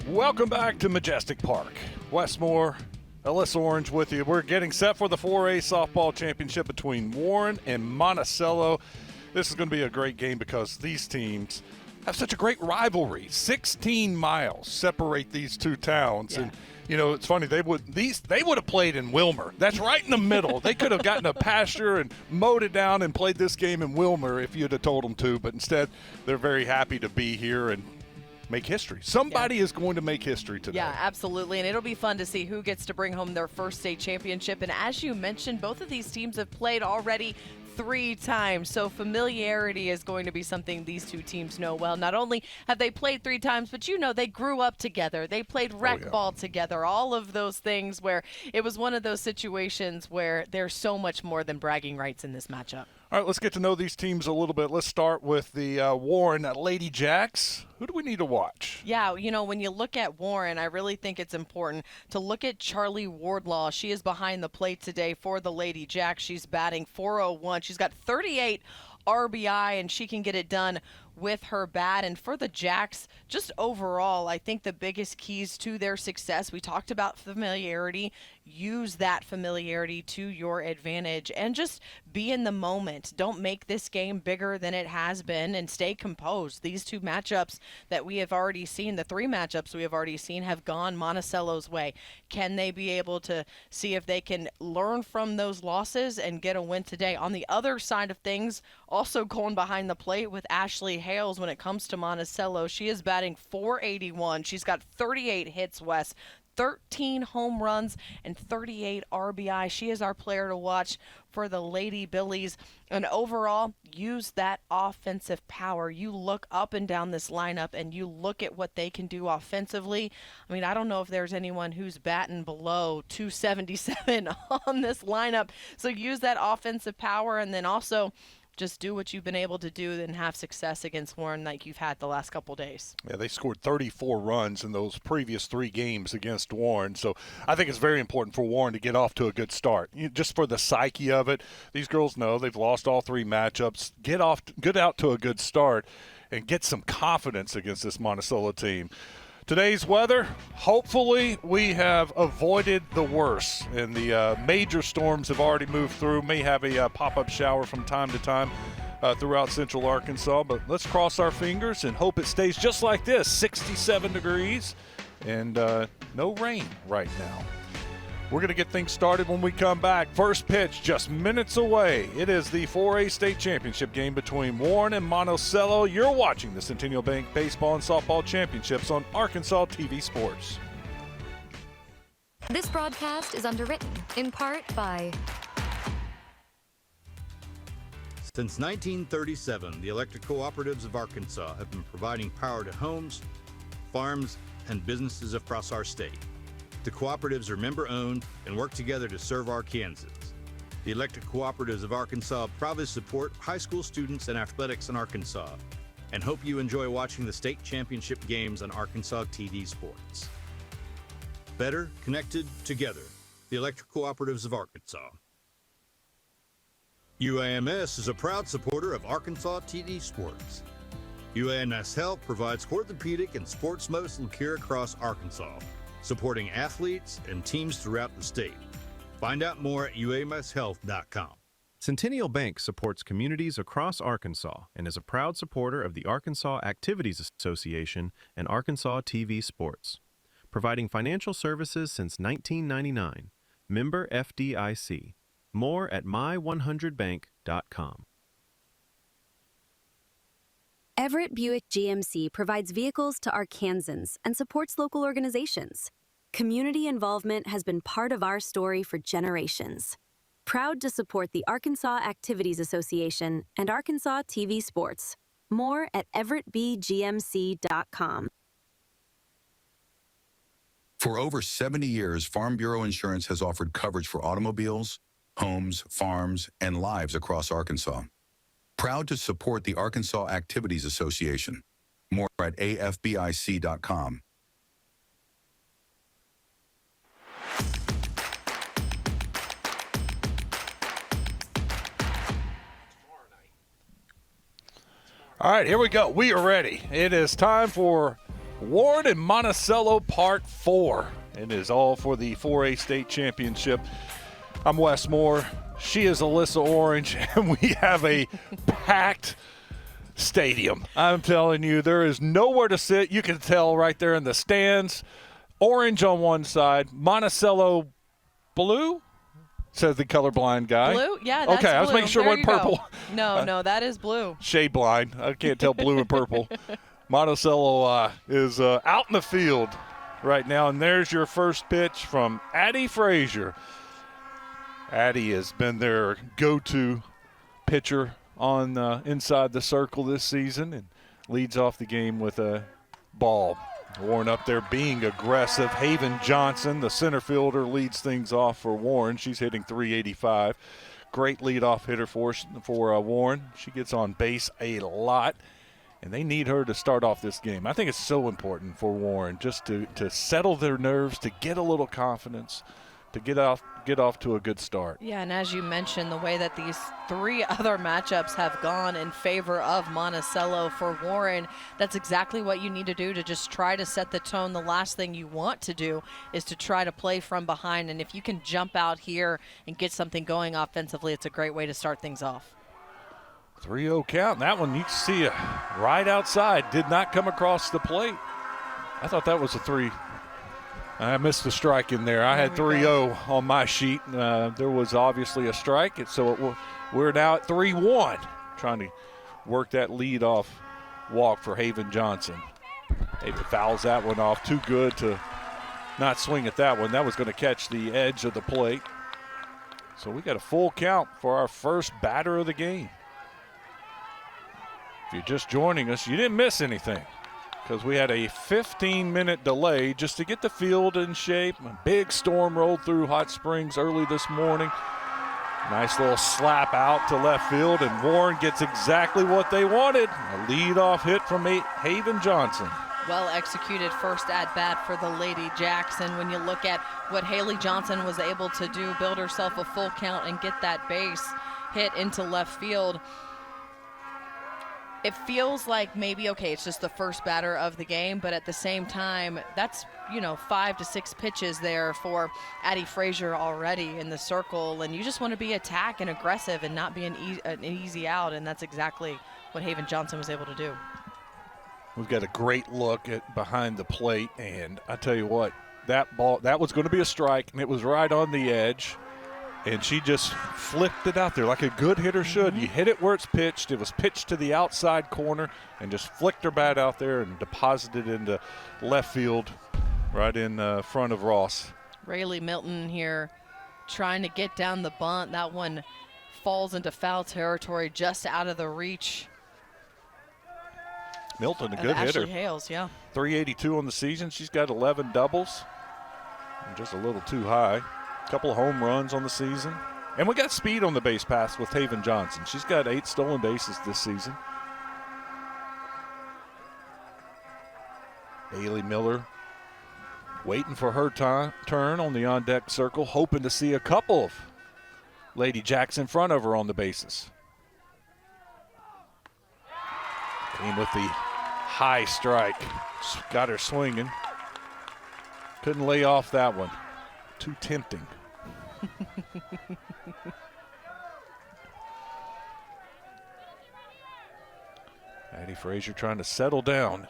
Welcome back to Majestic Park. Westmore, Ellis Orange with you. We're getting set for the 4A softball championship between Warren and Monticello. This is going to be a great game because these teams have such a great rivalry. 16 miles separate these two towns. Yeah. And you know, it's funny, they would have played in Wilmer. That's right in the middle. They could have gotten a pasture and mowed it down and played this game in Wilmer if you'd have told them to, but instead they're very happy to be here and make history. Somebody is going to make history today. Yeah, absolutely, and it'll be fun to see who gets to bring home their first state championship. And as you mentioned, both of these teams have played already 3 times, so familiarity is going to be something these two teams know well. Not only have they played 3 times, but you know, they grew up together. They played rec ball together, all of those things where it was one of those situations where there's so much more than bragging rights in this matchup. All right, let's get to know these teams a little bit. Let's start with the Warren Lady Jacks. Who do we need to watch? Yeah, you know, when you look at Warren, I really think it's important to look at Charlie Wardlaw. She is behind the plate today for the Lady Jacks. She's batting .401. She's got 38 RBI, and she can get it done with her bat. And for the Jacks, just overall, I think the biggest keys to their success, we talked about familiarity. Use that familiarity to your advantage and just be in the moment. Don't make this game bigger than it has been and stay composed. These 2 matchups that we have already seen, the 3 matchups we have already seen, have gone Monticello's way. Can they be able to see if they can learn from those losses and get a win today? On the other side of things, also going behind the plate with Ashley Hales when it comes to Monticello. She is batting .481. She's got 38 hits, Wes, 13 home runs, and 38 RBI. She is our player to watch for the Lady Billies. And overall, use that offensive power. You look up and down this lineup and you look at what they can do offensively. I mean, I don't know if there's anyone who's batting below .277 on this lineup. So use that offensive power, and then also just do what you've been able to do and have success against Warren like you've had the last couple days. Yeah, they scored 34 runs in those previous 3 games against Warren. So I think it's very important for Warren to get off to a good start. Just for the psyche of it, these girls know they've lost all 3 matchups. Get out to a good start and get some confidence against this Monticello team. Today's weather, hopefully we have avoided the worst, and the major storms have already moved through. May have a pop-up shower from time to time throughout central Arkansas, but let's cross our fingers and hope it stays just like this, 67 degrees and no rain right now. We're going to get things started when we come back. First pitch just minutes away. It is the 4A state championship game between Warren and Monticello. You're watching the Centennial Bank Baseball and Softball Championships on Arkansas TV Sports. This broadcast is underwritten in part by... Since 1937, the electric cooperatives of Arkansas have been providing power to homes, farms, and businesses across our state. The cooperatives are member-owned and work together to serve Arkansans. The Electric Cooperatives of Arkansas proudly support high school students and athletics in Arkansas, and hope you enjoy watching the state championship games on Arkansas TV Sports. Better connected together. The Electric Cooperatives of Arkansas. UAMS is a proud supporter of Arkansas TD Sports. UAMS Health provides orthopedic and sports medicine care across Arkansas, supporting athletes and teams throughout the state. Find out more at uamshealth.com. Centennial Bank supports communities across Arkansas and is a proud supporter of the Arkansas Activities Association and Arkansas TV Sports, providing financial services since 1999. Member FDIC. More at my100bank.com. Everett Buick GMC provides vehicles to Arkansans and supports local organizations. Community involvement has been part of our story for generations. Proud to support the Arkansas Activities Association and Arkansas TV Sports. More at everettbgmc.com. For over 70 years, Farm Bureau Insurance has offered coverage for automobiles, homes, farms, and lives across Arkansas. Proud to support the Arkansas Activities Association. More at afbic.com. All right, here we go. We are ready. It is time for Warren and Monticello Part 4. It is all for the 4A State Championship. I'm Wes Moore. She is Alyssa Orange, and we have a packed stadium. I'm telling you, there is nowhere to sit. You can tell right there in the stands. Orange on one side, Monticello blue, says the colorblind guy. Blue? Yeah, that's okay, I was blue. making sure There it you wasn't go. purple. No, that is blue. Shade blind. I can't tell blue and purple. Monticello is out in the field right now, and there's your first pitch from Addie Frazier. Addie has been their go-to pitcher on inside the circle this season and leads off the game with a ball. Warren up there being aggressive. Haven Johnson, the center fielder, leads things off for Warren. She's hitting .385. Great leadoff hitter for Warren. She gets on base a lot, and they need her to start off this game. I think it's so important for Warren just to settle their nerves, to get a little confidence, to get off to a good start. Yeah, and as you mentioned, the way that these three other matchups have gone in favor of Monticello for Warren, that's exactly what you need to do to just try to set the tone. The last thing you want to do is to try to play from behind, and if you can jump out here and get something going offensively, it's a great way to start things off. 3-0 count. And that one you can see right outside. Did not come across the plate. I thought that was a 3. I missed the strike in there. I had 3-0 on my sheet. There was obviously a strike, so we're now at 3-1, trying to work that lead-off walk for Haven Johnson. Haven fouls that one off. Too good to not swing at that one. That was going to catch the edge of the plate. So we got a full count for our first batter of the game. If you're just joining us, you didn't miss anything, because we had a 15-minute delay just to get the field in shape. A big storm rolled through Hot Springs early this morning. Nice little slap out to left field, and Warren gets exactly what they wanted. A leadoff hit from Haven Johnson. Well executed first at-bat for the Lady Jackson. When you look at what Haley Johnson was able to do, build herself a full count and get that base hit into left field, it feels like maybe, okay, it's just the first batter of the game, but at the same time, that's, 5 to 6 pitches there for Addie Frazier already in the circle, and you just want to be attack and aggressive and not be an easy out, and that's exactly what Haven Johnson was able to do. We've got a great look at behind the plate, and I tell you what, that ball, that was going to be a strike, and it was right on the edge. And she just flipped it out there like a good hitter should. You hit it where it's pitched. It was pitched to the outside corner and just flicked her bat out there and deposited into left field right in front of Ross. Rayleigh Milton here trying to get down the bunt. That one falls into foul territory, just out of the reach. Milton, a good Ashley hitter. Hales, yeah. 382 on the season. She's got 11 doubles. Just a little too high. Couple of home runs on the season. And we got speed on the base pass with Haven Johnson. She's got 8 stolen bases this season. Haley Miller waiting for her turn on the on-deck circle, hoping to see a couple of Lady Jacks in front of her on the bases. Came with the high strike. Got her swinging. Couldn't lay off that one. Too tempting. Addie Frazier trying to settle down.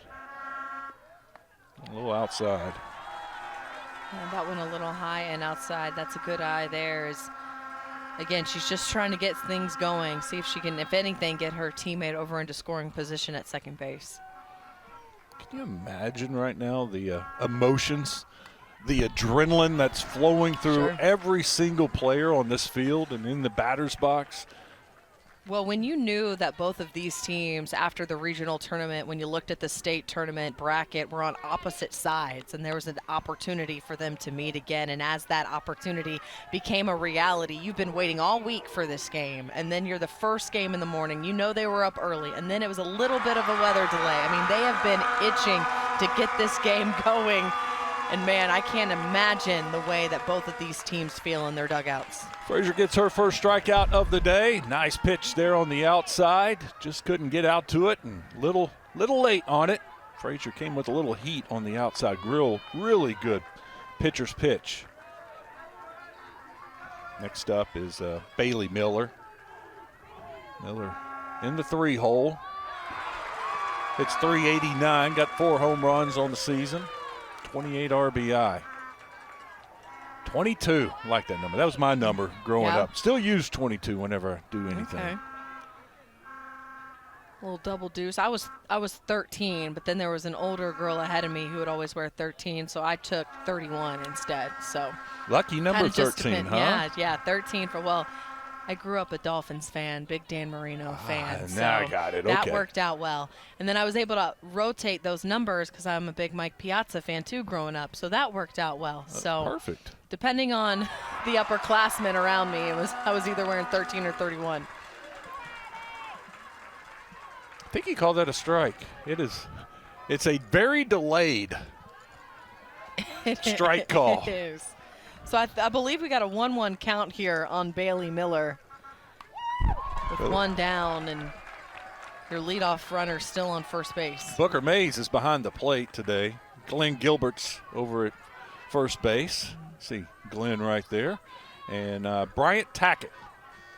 A little outside. Yeah, that one a little high and outside. That's a good eye there. Again, she's just trying to get things going. See if she can, if anything, get her teammate over into scoring position at second base. Can you imagine right now the emotions, the adrenaline that's flowing through every single player on this field and in the batter's box? Well, when you knew that both of these teams, after the regional tournament, when you looked at the state tournament bracket, were on opposite sides, and there was an opportunity for them to meet again, and as that opportunity became a reality, you've been waiting all week for this game, and then you're the first game in the morning. You know they were up early, and then it was a little bit of a weather delay. I mean, they have been itching to get this game going. And, man, I can't imagine the way that both of these teams feel in their dugouts. Frazier gets her first strikeout of the day. Nice pitch there on the outside. Just couldn't get out to it, and little late on it. Frazier came with a little heat on the outside grill. Really good pitcher's pitch. Next up is Bailey Miller. Miller in the 3-hole. It's 389, got 4 home runs on the season, 28 RBI. 22, I like that number. That was my number growing up. Still use 22 whenever I do anything. Okay. A little double deuce. I was 13, but then there was an older girl ahead of me who would always wear 13, so I took 31 instead. So lucky number 13, huh? Yeah, 13 for, well, I grew up a Dolphins fan, big Dan Marino fan. Now I got it. Okay. That worked out well. And then I was able to rotate those numbers because I'm a big Mike Piazza fan too growing up. So that worked out well. So perfect. Depending depending on the upperclassmen around me, I was either wearing 13 or 31. I think he called that a strike. It's a very delayed strike call. It is. So I believe we got a 1-1 count here on Bailey Miller. With one down and your leadoff runner still on first base. Booker Mays is behind the plate today. Glenn Gilbert's over at first base. See Glenn right there. And Bryant Tackett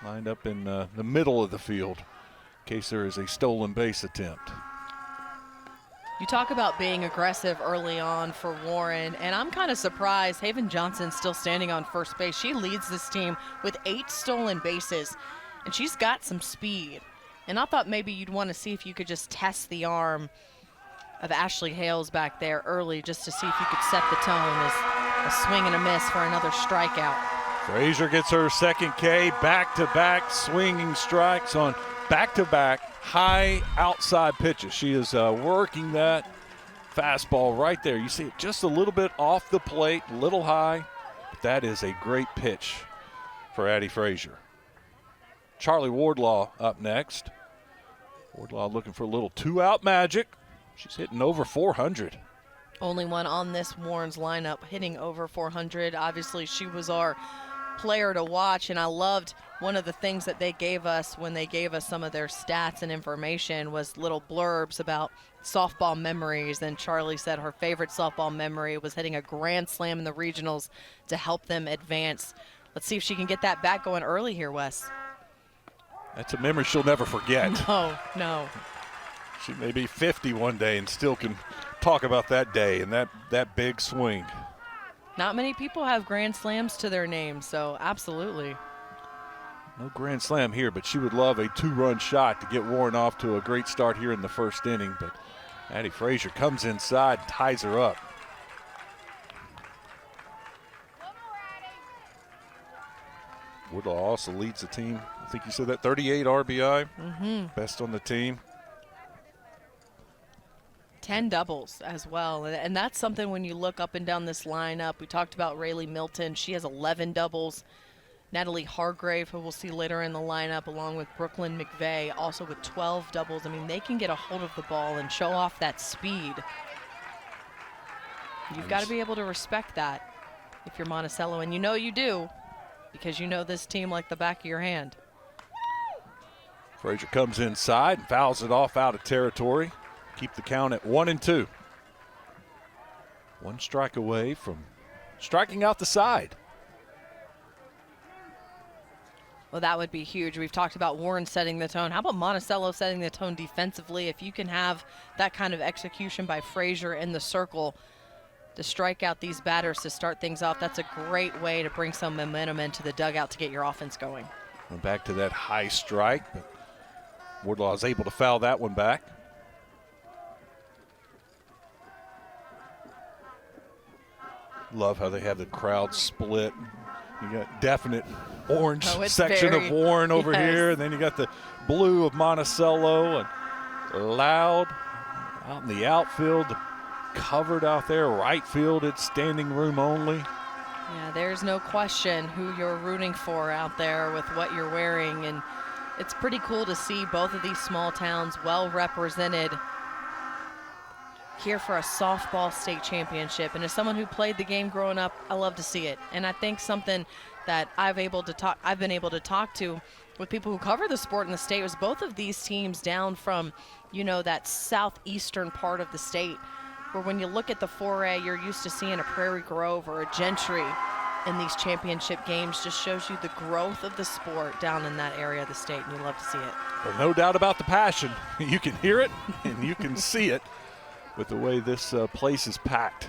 lined up in the middle of the field in case there is a stolen base attempt. You talk about being aggressive early on for Warren, and I'm kind of surprised Haven Johnson's still standing on first base. She leads this team with 8 stolen bases, and she's got some speed. And I thought maybe you'd want to see if you could just test the arm of Ashley Hales back there early just to see if you could set the tone as a swing and a miss for another strikeout. Frazier gets her second K, back-to-back swinging strikes on back-to-back high outside pitches. She is working that fastball right there. You see it just a little bit off the plate, a little high, but that is a great pitch for Addie Frazier. Charlie Wardlaw up next. Wardlaw looking for a little 2-out magic. She's hitting over 400. Only one on this Warren's lineup hitting over 400. Obviously, she was our player to watch, and I loved one of the things that they gave us when they gave us some of their stats and information was little blurbs about softball memories. And Charlie said her favorite softball memory was hitting a grand slam in the regionals to help them advance. Let's see if she can get that back going early here, Wes. That's a memory she'll never forget. No. She may be 50 one day and still can talk about that day and that big swing. Not many people have grand slams to their name, so absolutely. No grand slam here, but she would love a 2-run shot to get Warren off to a great start here in the first inning. But Addie Frazier comes inside, ties her up. Woodlaw also leads the team. I think you said that 38 RBI, best on the team. 10 doubles as well, and that's something when you look up and down this lineup. We talked about Rayleigh Milton. She has 11 doubles. Natalie Hargrave, who we'll see later in the lineup, along with Brooklyn McVeigh, also with 12 doubles. I mean, they can get a hold of the ball and show off that speed. You've got to be able to respect that if you're Monticello, and you know you do because you know this team like the back of your hand. Frazier comes inside and fouls it off out of territory. Keep the count at 1-2. 1 strike away from striking out the side. Well, that would be huge. We've talked about Warren setting the tone. How about Monticello setting the tone defensively? If you can have that kind of execution by Frazier in the circle to strike out these batters to start things off, that's a great way to bring some momentum into the dugout to get your offense going. Went back to that high strike, but Wardlaw is able to foul that one back. Love how they have the crowd split. You got definite orange section of Warren over here, and then you got the blue of Monticello, and loud out in the outfield, covered out there, right field, it's standing room only. Yeah, there's no question who you're rooting for out there with what you're wearing, and it's pretty cool to see both of these small towns well represented here for a softball state championship. And as someone who played the game growing up, I love to see it. And I think something that I've been able to talk to with people who cover the sport in the state was both of these teams down from, that southeastern part of the state, where when you look at the 4A, you're used to seeing a Prairie Grove or a Gentry in these championship games. Just shows you the growth of the sport down in that area of the state, and you love to see it. Well, no doubt about the passion. You can hear it and you can see it with the way this place is packed.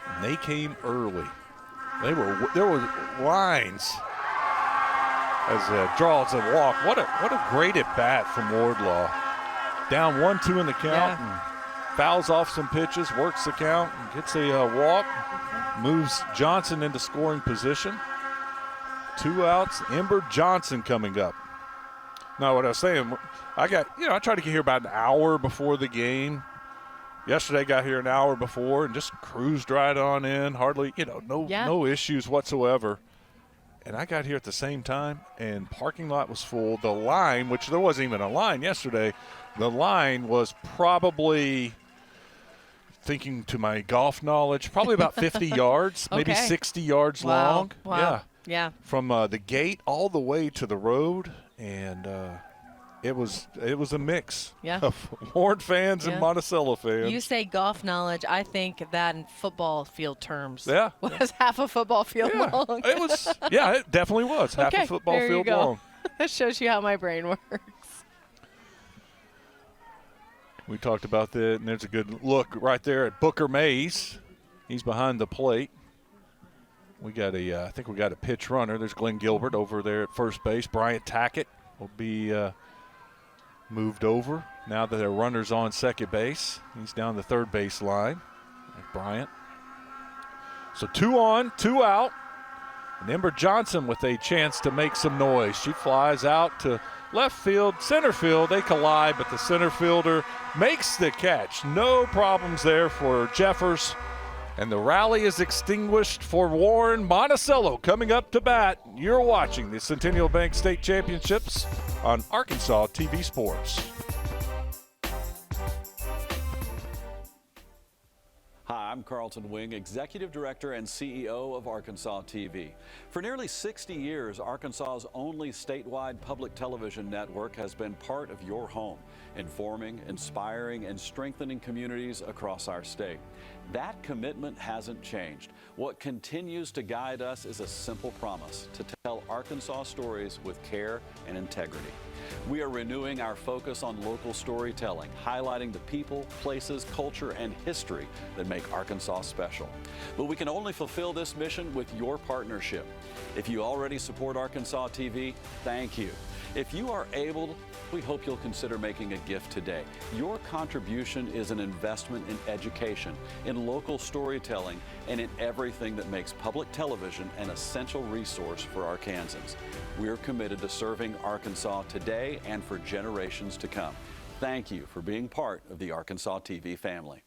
And they came early. There were lines as draws and walk. What a great at bat from Wardlaw. Down 1-2 in the count, and fouls off some pitches, works the count, and gets a walk, moves Johnson into scoring position. 2 outs. Ember Johnson coming up. Now, what I was saying, I tried to get here about an hour before the game. Yesterday, got here an hour before and just cruised right on in. Hardly, no issues whatsoever. And I got here at the same time, and parking lot was full. The line, which there wasn't even a line yesterday, the line was probably, thinking to my golf knowledge, probably about 50 yards, maybe 60 yards long. Wow. Yeah. From the gate all the way to the road, and it was a mix of Warren fans and Monticello fans. You say golf knowledge, I think that in football field terms. Yeah. Was half a football field long. It was. Yeah, it definitely was half a football there field you go. long. That shows you how my brain works. We talked about that, and there's a good look right there at Booker Mays. He's behind the plate. I think we got a pitch runner. There's Glenn Gilbert over there at first base. Bryant Tackett will be moved over now that there are runners on second base. He's down the third base line. Bryant. So 2 on, 2 out. And Ember Johnson with a chance to make some noise. She flies out to left field, center field. They collide, but the center fielder makes the catch. No problems there for Jeffers. And the rally is extinguished for Warren. Monticello coming up to bat. You're watching the Centennial Bank State Championships on Arkansas TV Sports. Hi, I'm Carlton Wing, Executive Director and CEO of Arkansas TV. For nearly 60 years, Arkansas's only statewide public television network has been part of your home, informing, inspiring, and strengthening communities across our state. That commitment hasn't changed. What continues to guide us is a simple promise: to tell Arkansas stories with care and integrity. We are renewing our focus on local storytelling, highlighting the people, places, culture, and history that make Arkansas special. But we can only fulfill this mission with your partnership. If you already support Arkansas TV, thank you. If you are able, we hope you'll consider making a gift today. Your contribution is an investment in education, in local storytelling, and in everything that makes public television an essential resource for Arkansans. We're committed to serving Arkansas today and for generations to come. Thank you for being part of the Arkansas TV family.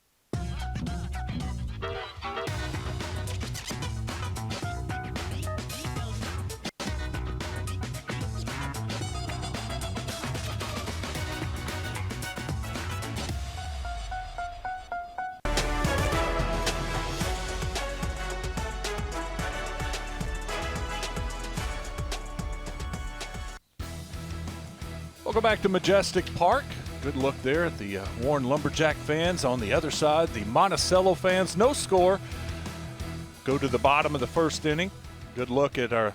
Welcome back to Majestic Park. Good look there at the Warren Lumberjack fans. On the other side, the Monticello fans. No score. Go to the bottom of the first inning. Good look at our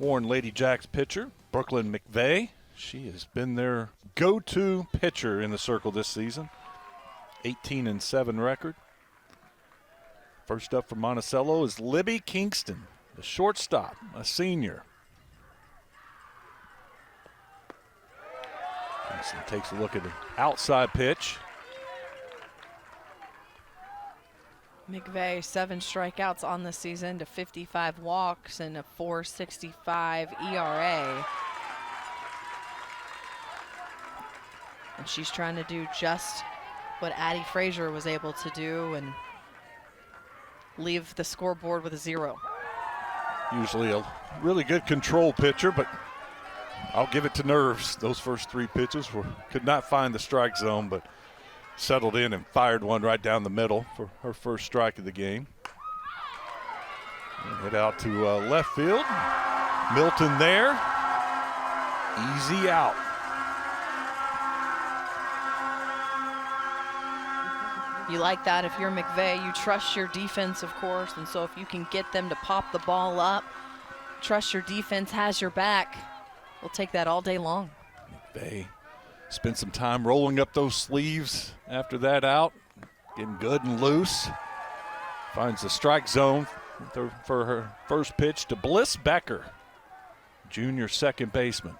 Warren Lady Jacks pitcher, Brooklyn McVeigh. She has been their go-to pitcher in the circle this season. 18-7 record. First up for Monticello is Libby Kingston, the shortstop, a senior. Kingston takes a look at an outside pitch. McVeigh, 7 strikeouts on the season to 55 walks and a .465 ERA. And she's trying to do just what Addie Frazier was able to do and leave the scoreboard with a 0. Usually a really good control pitcher, but I'll give it to nerves. Those first 3 pitches could not find the strike zone, but settled in and fired one right down the middle for her first strike of the game. Head out to left field. Milton there. Easy out. You like that if you're McVay. You trust your defense, of course, and so if you can get them to pop the ball up, trust your defense has your back, we'll take that all day long. McVay spent some time rolling up those sleeves after that out, getting good and loose. Finds the strike zone for her first pitch to Bliss Becker, junior second baseman.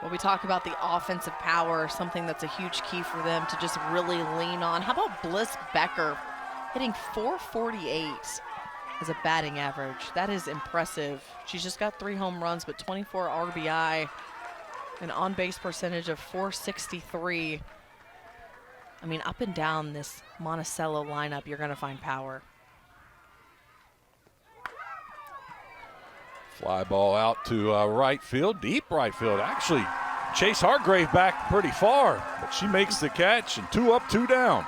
Well, we talk about the offensive power, something that's a huge key for them to just really lean on. How about Bliss Becker hitting .448 as a batting average? That is impressive. She's just got 3 home runs, but 24 RBI, an on-base percentage of .463. I mean, up and down this Monticello lineup, you're going to find power. Fly ball out to right field, deep right field. Actually, Chase Hargrave back pretty far, but she makes the catch, and 2 up, 2 down.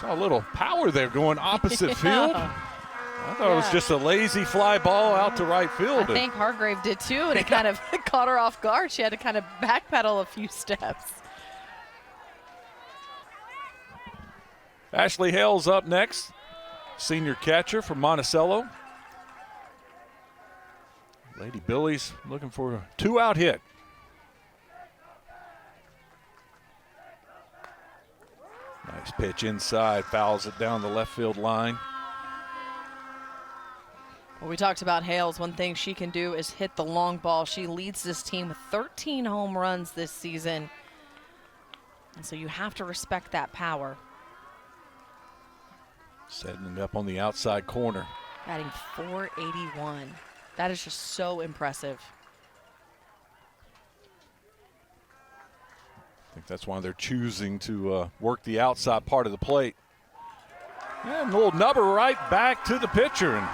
Saw a little power there going opposite field. I thought it was just a lazy fly ball out to right field. I think Hargrave did too, and it kind of caught her off guard. She had to kind of backpedal a few steps. Ashley Hale's up next. Senior catcher from Monticello. Lady Billy's looking for a 2-out hit. Nice pitch inside, fouls it down the left field line. Well, we talked about Hales. One thing she can do is hit the long ball. She leads this team with 13 home runs this season. And so you have to respect that power. Setting it up on the outside corner. Batting .481. That is just so impressive. I think that's why they're choosing to work the outside part of the plate. And a little nubber right back to the pitcher. And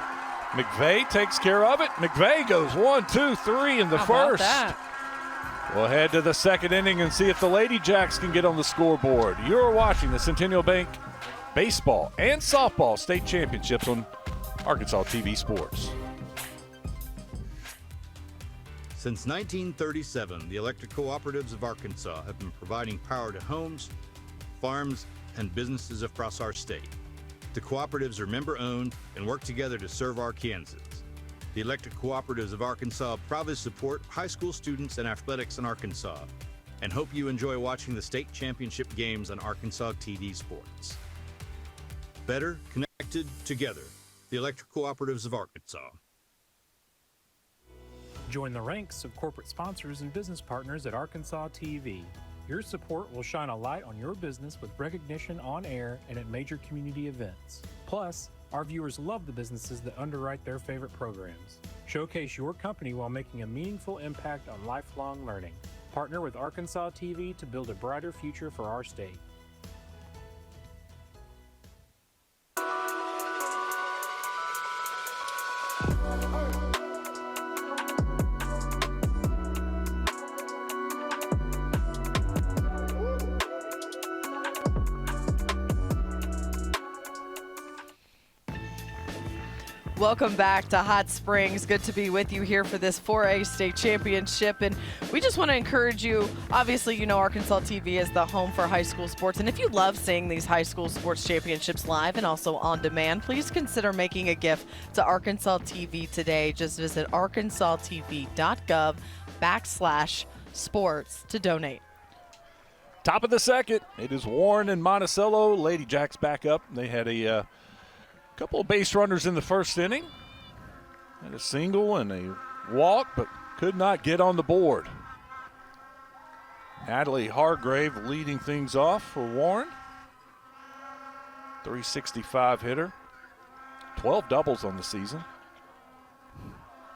McVay takes care of it. McVay goes 1, 2, 3 in the first. We'll head to the second inning and see if the Lady Jacks can get on the scoreboard. You're watching the Centennial Bank Baseball and Softball State Championships on Arkansas TV Sports. Since 1937, the electric cooperatives of Arkansas have been providing power to homes, farms, and businesses across our state. The cooperatives are member-owned and work together to serve Arkansans. The electric cooperatives of Arkansas proudly support high school students and athletics in Arkansas, and hope you enjoy watching the state championship games on Arkansas TV Sports. Better connected together. The electric cooperatives of Arkansas. Join the ranks of corporate sponsors and business partners at Arkansas TV. Your support will shine a light on your business with recognition on air and at major community events. Plus, our viewers love the businesses that underwrite their favorite programs. Showcase your company while making a meaningful impact on lifelong learning. Partner with Arkansas TV to build a brighter future for our state. Welcome back to Hot Springs. Good to be with you here for this 4A state championship. And we just want to encourage you. Obviously, you know Arkansas TV is the home for high school sports. And if you love seeing these high school sports championships live and also on demand, please consider making a gift to Arkansas TV today. Just visit arkansastv.gov/sports to donate. Top of the second. It is Warren and Monticello. Lady Jacks back up. They had a couple of base runners in the first inning. Had a single and a walk, but could not get on the board. Natalie Hargrave leading things off for Warren. 365 hitter. 12 doubles on the season.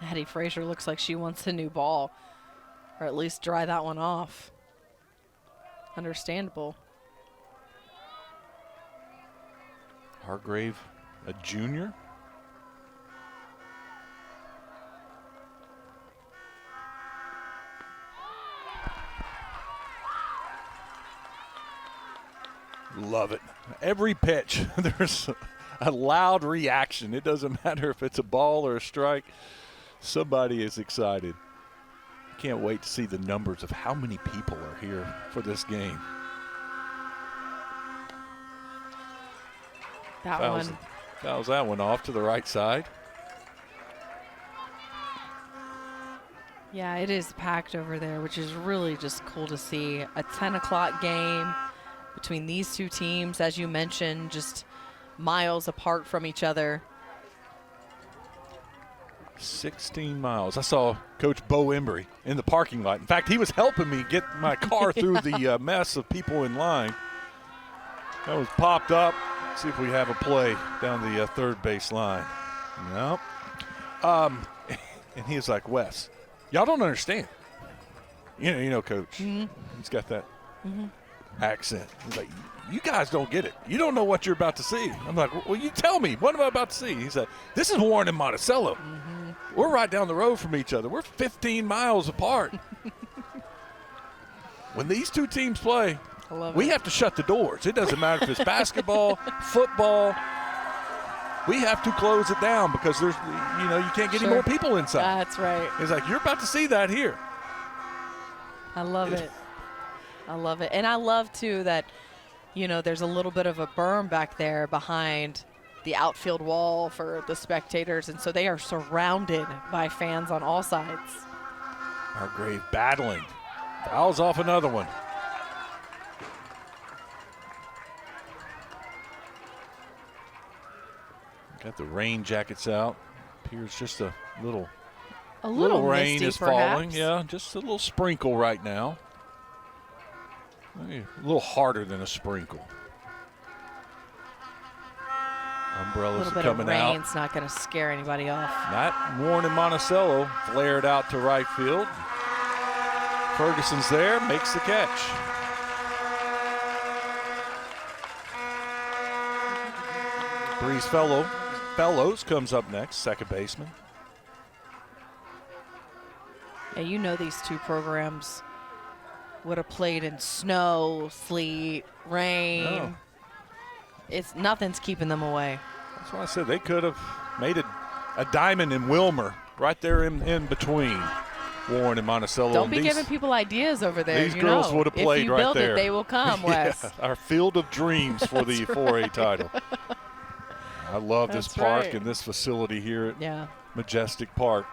Addie Frazier looks like she wants a new ball, or at least dry that one off. Understandable. Hargrave, a junior. Love it. Every pitch, there's a loud reaction. It doesn't matter if it's a ball or a strike. Somebody is excited. Can't wait to see the numbers of how many people are here for this game. Fouls that one off to the right side. Yeah, it is packed over there, which is really just cool to see. A 10 o'clock game between these two teams, as you mentioned, just miles apart from each other. 16 miles. I saw Coach Bo Embry in the parking lot. In fact, he was helping me get my car through the mess of people in line. That was popped up. Let's see if we have a play down the third base line. No. And he was like, Wes, y'all don't understand. You know, Coach. Mm-hmm. He's got that accent. He's like, you guys don't get it. You don't know what you're about to see. I'm like, well, you tell me. What am I about to see? He said, this is Warren and Monticello. Mm-hmm. We're right down the road from each other. We're 15 miles apart. When these two teams play, we have to shut the doors. It doesn't matter if it's basketball, football. We have to close it down because there's, you can't get any more people inside. That's right. He's like, you're about to see that here. I love it. I love it. And I love, too, that, there's a little bit of a berm back there behind the outfield wall for the spectators. And so they are surrounded by fans on all sides. Hargrave battling. Fouls off another one. Got the rain jackets out. Appears just a little rain is falling. Yeah, just a little sprinkle right now. Maybe a little harder than a sprinkle. Umbrellas are coming out. A little bit of rain's not going to scare anybody off. Not Warren and Monticello flared out to right field. Ferguson's there, makes the catch. Breeze Fellows comes up next, second baseman. Yeah, these two programs would have played in snow, sleet, rain. No. Nothing's keeping them away. That's why I said they could have made a diamond in Wilmer right there in between Warren and Monticello. Don't be giving people ideas over there. These girls would have played right there. If you build it, they will come, Wes. Our field of dreams for the 4A title. I love this park and this facility here at Majestic Park.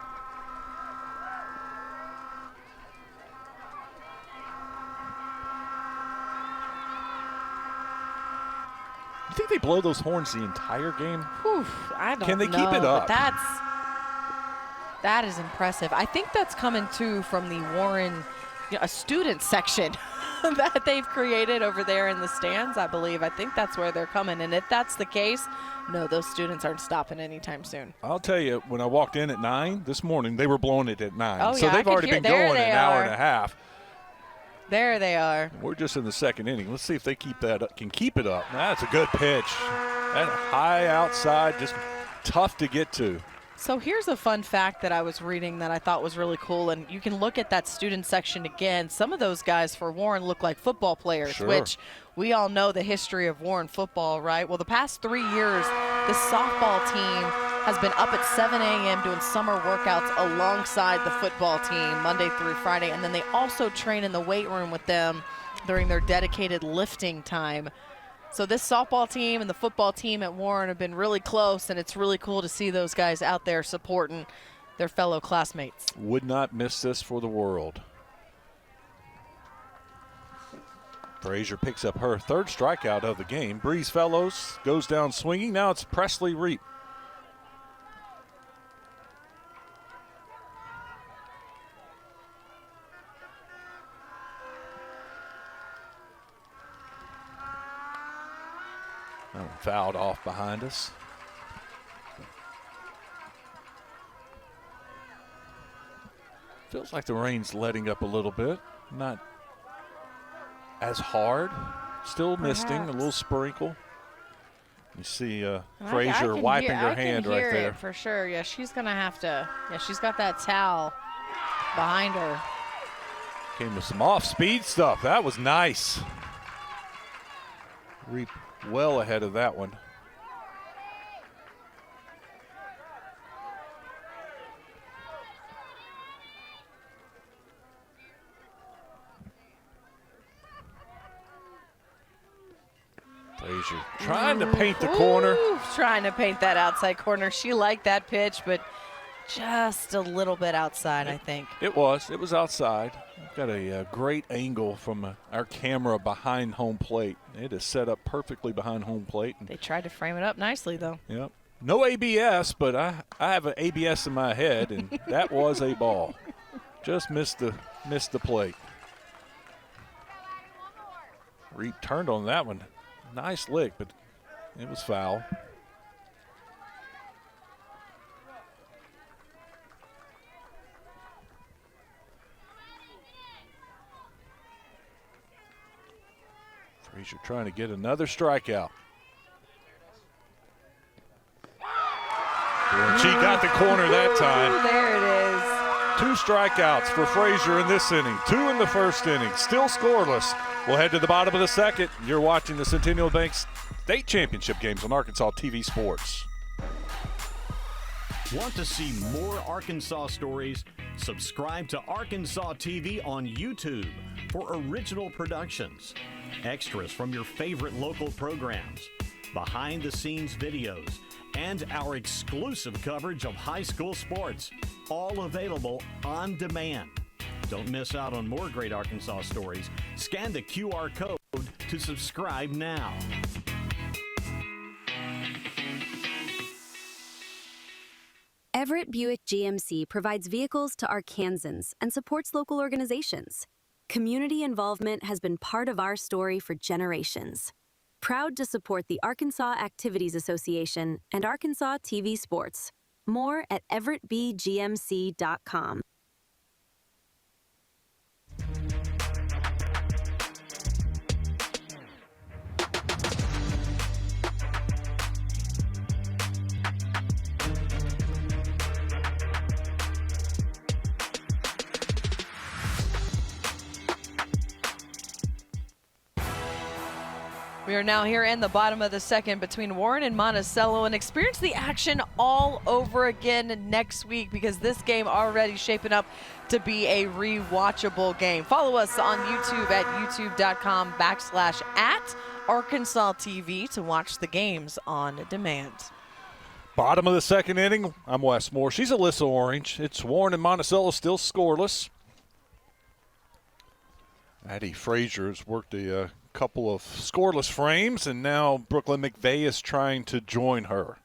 You think they blow those horns the entire game? Whew, I don't know. Can they keep it up? But that is impressive. I think that's coming too from the Warren, a student section that they've created over there in the stands, I believe. I think that's where they're coming. And if that's the case, no, those students aren't stopping anytime soon. I'll tell you, when I walked in at 9 this morning, they were blowing it at 9. Oh, so yeah, they've already been going an hour and a half. There they are. We're just in the second inning. Let's see if they can keep it up. That's a good pitch. That high outside, just tough to get to. So here's a fun fact that I was reading that I thought was really cool, and you can look at that student section again. Some of those guys for Warren look like football players, which we all know the history of Warren football, right? Well, the past 3 years, the softball team has been up at 7 a.m. doing summer workouts alongside the football team Monday through Friday, and then they also train in the weight room with them during their dedicated lifting time. So this softball team and the football team at Warren have been really close, and it's really cool to see those guys out there supporting their fellow classmates. Would not miss this for the world. Frazier picks up her third strikeout of the game. Breeze Fellows goes down swinging. Now it's Presley Reap. Fouled off behind us. Feels like the rain's letting up a little bit. Not as hard. Still misting, a little sprinkle. You see Frazier wiping her hand right there. It for sure. Yeah, she's going to have to. Yeah, she's got that towel behind her. Came with some off-speed stuff. That was nice. Reap well ahead of that one. Frazier trying to paint the corner. Trying to paint that outside corner. She liked that pitch, but just a little bit outside, I think. It was outside. We've got a great angle from our camera behind home plate. It is set up perfectly behind home plate. They tried to frame it up nicely, though. Yep. No ABS, but I have an ABS in my head, and that was a ball. Just missed the plate. Reap turned on that one. Nice lick, but it was foul. Frazier trying to get another strikeout. And she got the corner that time. There it is. 2 strikeouts for Frazier in this inning. 2 in the first inning. Still scoreless. We'll head to the bottom of the second. You're watching the Centennial Bank State Championship games on Arkansas TV Sports. Want to see more Arkansas stories? Subscribe to Arkansas TV on YouTube for original productions, extras from your favorite local programs, behind-the-scenes videos, and our exclusive coverage of high school sports, all available on demand. Don't miss out on more great Arkansas stories. Scan the QR code to subscribe now. Everett Buick GMC provides vehicles to Arkansans and supports local organizations. Community involvement has been part of our story for generations. Proud to support the Arkansas Activities Association and Arkansas TV Sports. More at everettbgmc.com. We are now here in the bottom of the second between Warren and Monticello, and experience the action all over again next week because this game already shaping up to be a rewatchable game. Follow us on YouTube at youtube.com/@Arkansas TV to watch the games on demand. Bottom of the second inning. I'm Wes Moore. She's Alyssa Orange. It's Warren and Monticello still scoreless. Addie Frazier's worked a couple of scoreless frames, and now Brooklyn McVeigh is trying to join her.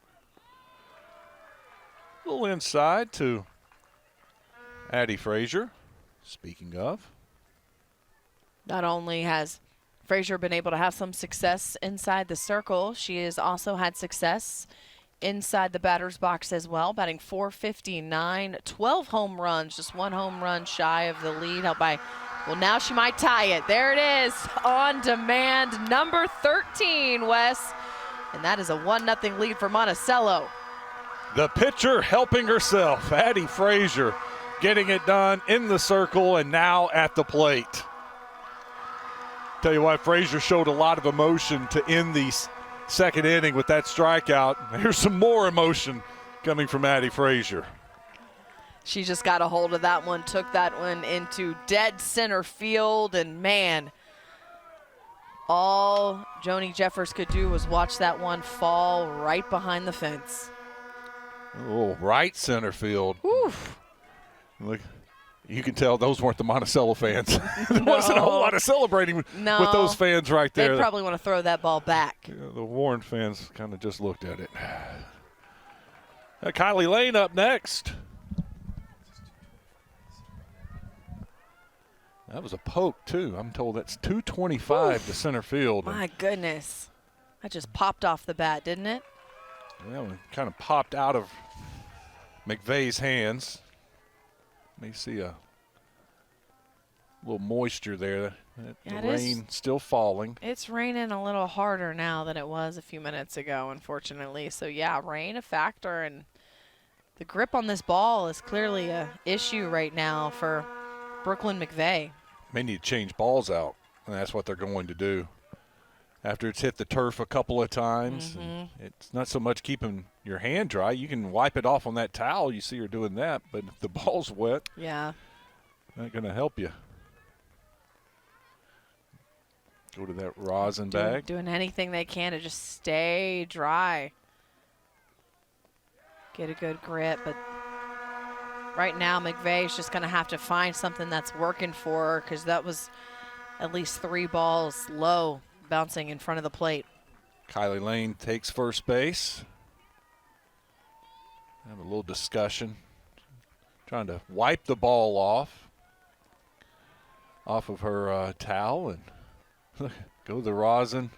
A little inside to Addie Frazier. Speaking of. Not only has Frazier been able to have some success inside the circle, she has also had success inside the batter's box as well, batting .459, 12 home runs, just 1 home run shy of the lead, held by, well, now she might tie it. There it is, on demand, number 13, Wes. And that is a 1-0 lead for Monticello. The pitcher helping herself, Addie Frazier, getting it done in the circle and now at the plate. Tell you what, Frazier showed a lot of emotion to end the second inning with that strikeout. Here's some more emotion coming from Addie Frazier. She just got a hold of that one, took that one into dead center field, and man, all Joni Jeffers could do was watch that one fall right behind the fence. Oh, right center field. Oof. Look, you can tell those weren't the Monticello fans. There wasn't a whole lot of celebrating with those fans right there. They probably want to throw that ball back. The Warren fans kind of just looked at it. Kylie Lane up next. That was a poke, too. I'm told that's 225 to center field. My goodness. That just popped off the bat, didn't it? Well, it kind of popped out of McVeigh's hands. Let me see a little moisture there. The rain still falling. It's raining a little harder now than it was a few minutes ago, unfortunately. So, yeah, rain a factor, and the grip on this ball is clearly an issue right now for Brooklyn McVeigh. May need to change balls out, and that's what they're going to do. after it's hit the turf a couple of times. Mm-hmm. And it's not so much keeping your hand dry. You can wipe it off on that towel. You see her doing that. But if the ball's wet, Yeah. not going to help you. Go to that rosin bag. Doing anything they can to just stay dry. Get a good grip, but right now McVeigh's just going to have to find something that's working for her, because that was at least 3 balls low bouncing in front of the plate. Kylie Lane takes first base. Have a little discussion. Trying to wipe the ball off of her towel and go the rosin.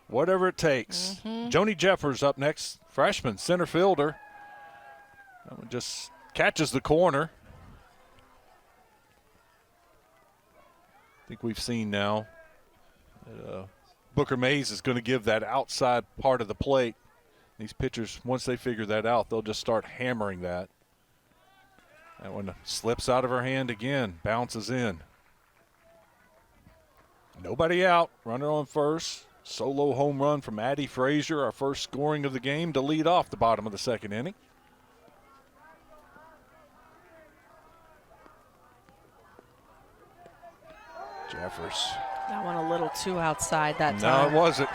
Whatever it takes. Joni Jeffers up next, freshman center fielder. That one just catches the corner. I think we've seen now that Booker Mays is going to give that outside part of the plate. These pitchers, once they figure that out, they'll just start hammering that. That one slips out of her hand again, bounces in. Nobody out, runner on first. Solo home run from Addie Frazier, our first scoring of the game to lead off the bottom of the second inning. Jeffers. That one a little too outside that time. No, it wasn't.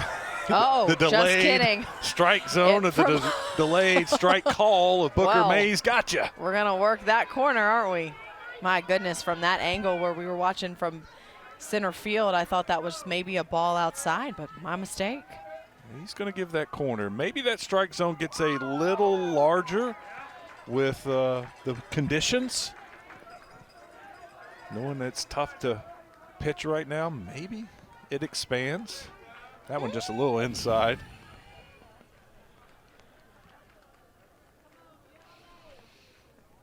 Oh, the delayed just kidding. Strike zone of the delayed strike call of Booker Mays. Gotcha. We're going to work that corner, aren't we? My goodness, from that angle where we were watching from center field, I thought that was maybe a ball outside, but my mistake. He's going to give that corner. Maybe that strike zone gets a little larger with the conditions. Knowing that it's tough to pitch right now, maybe it expands. That one just a little inside.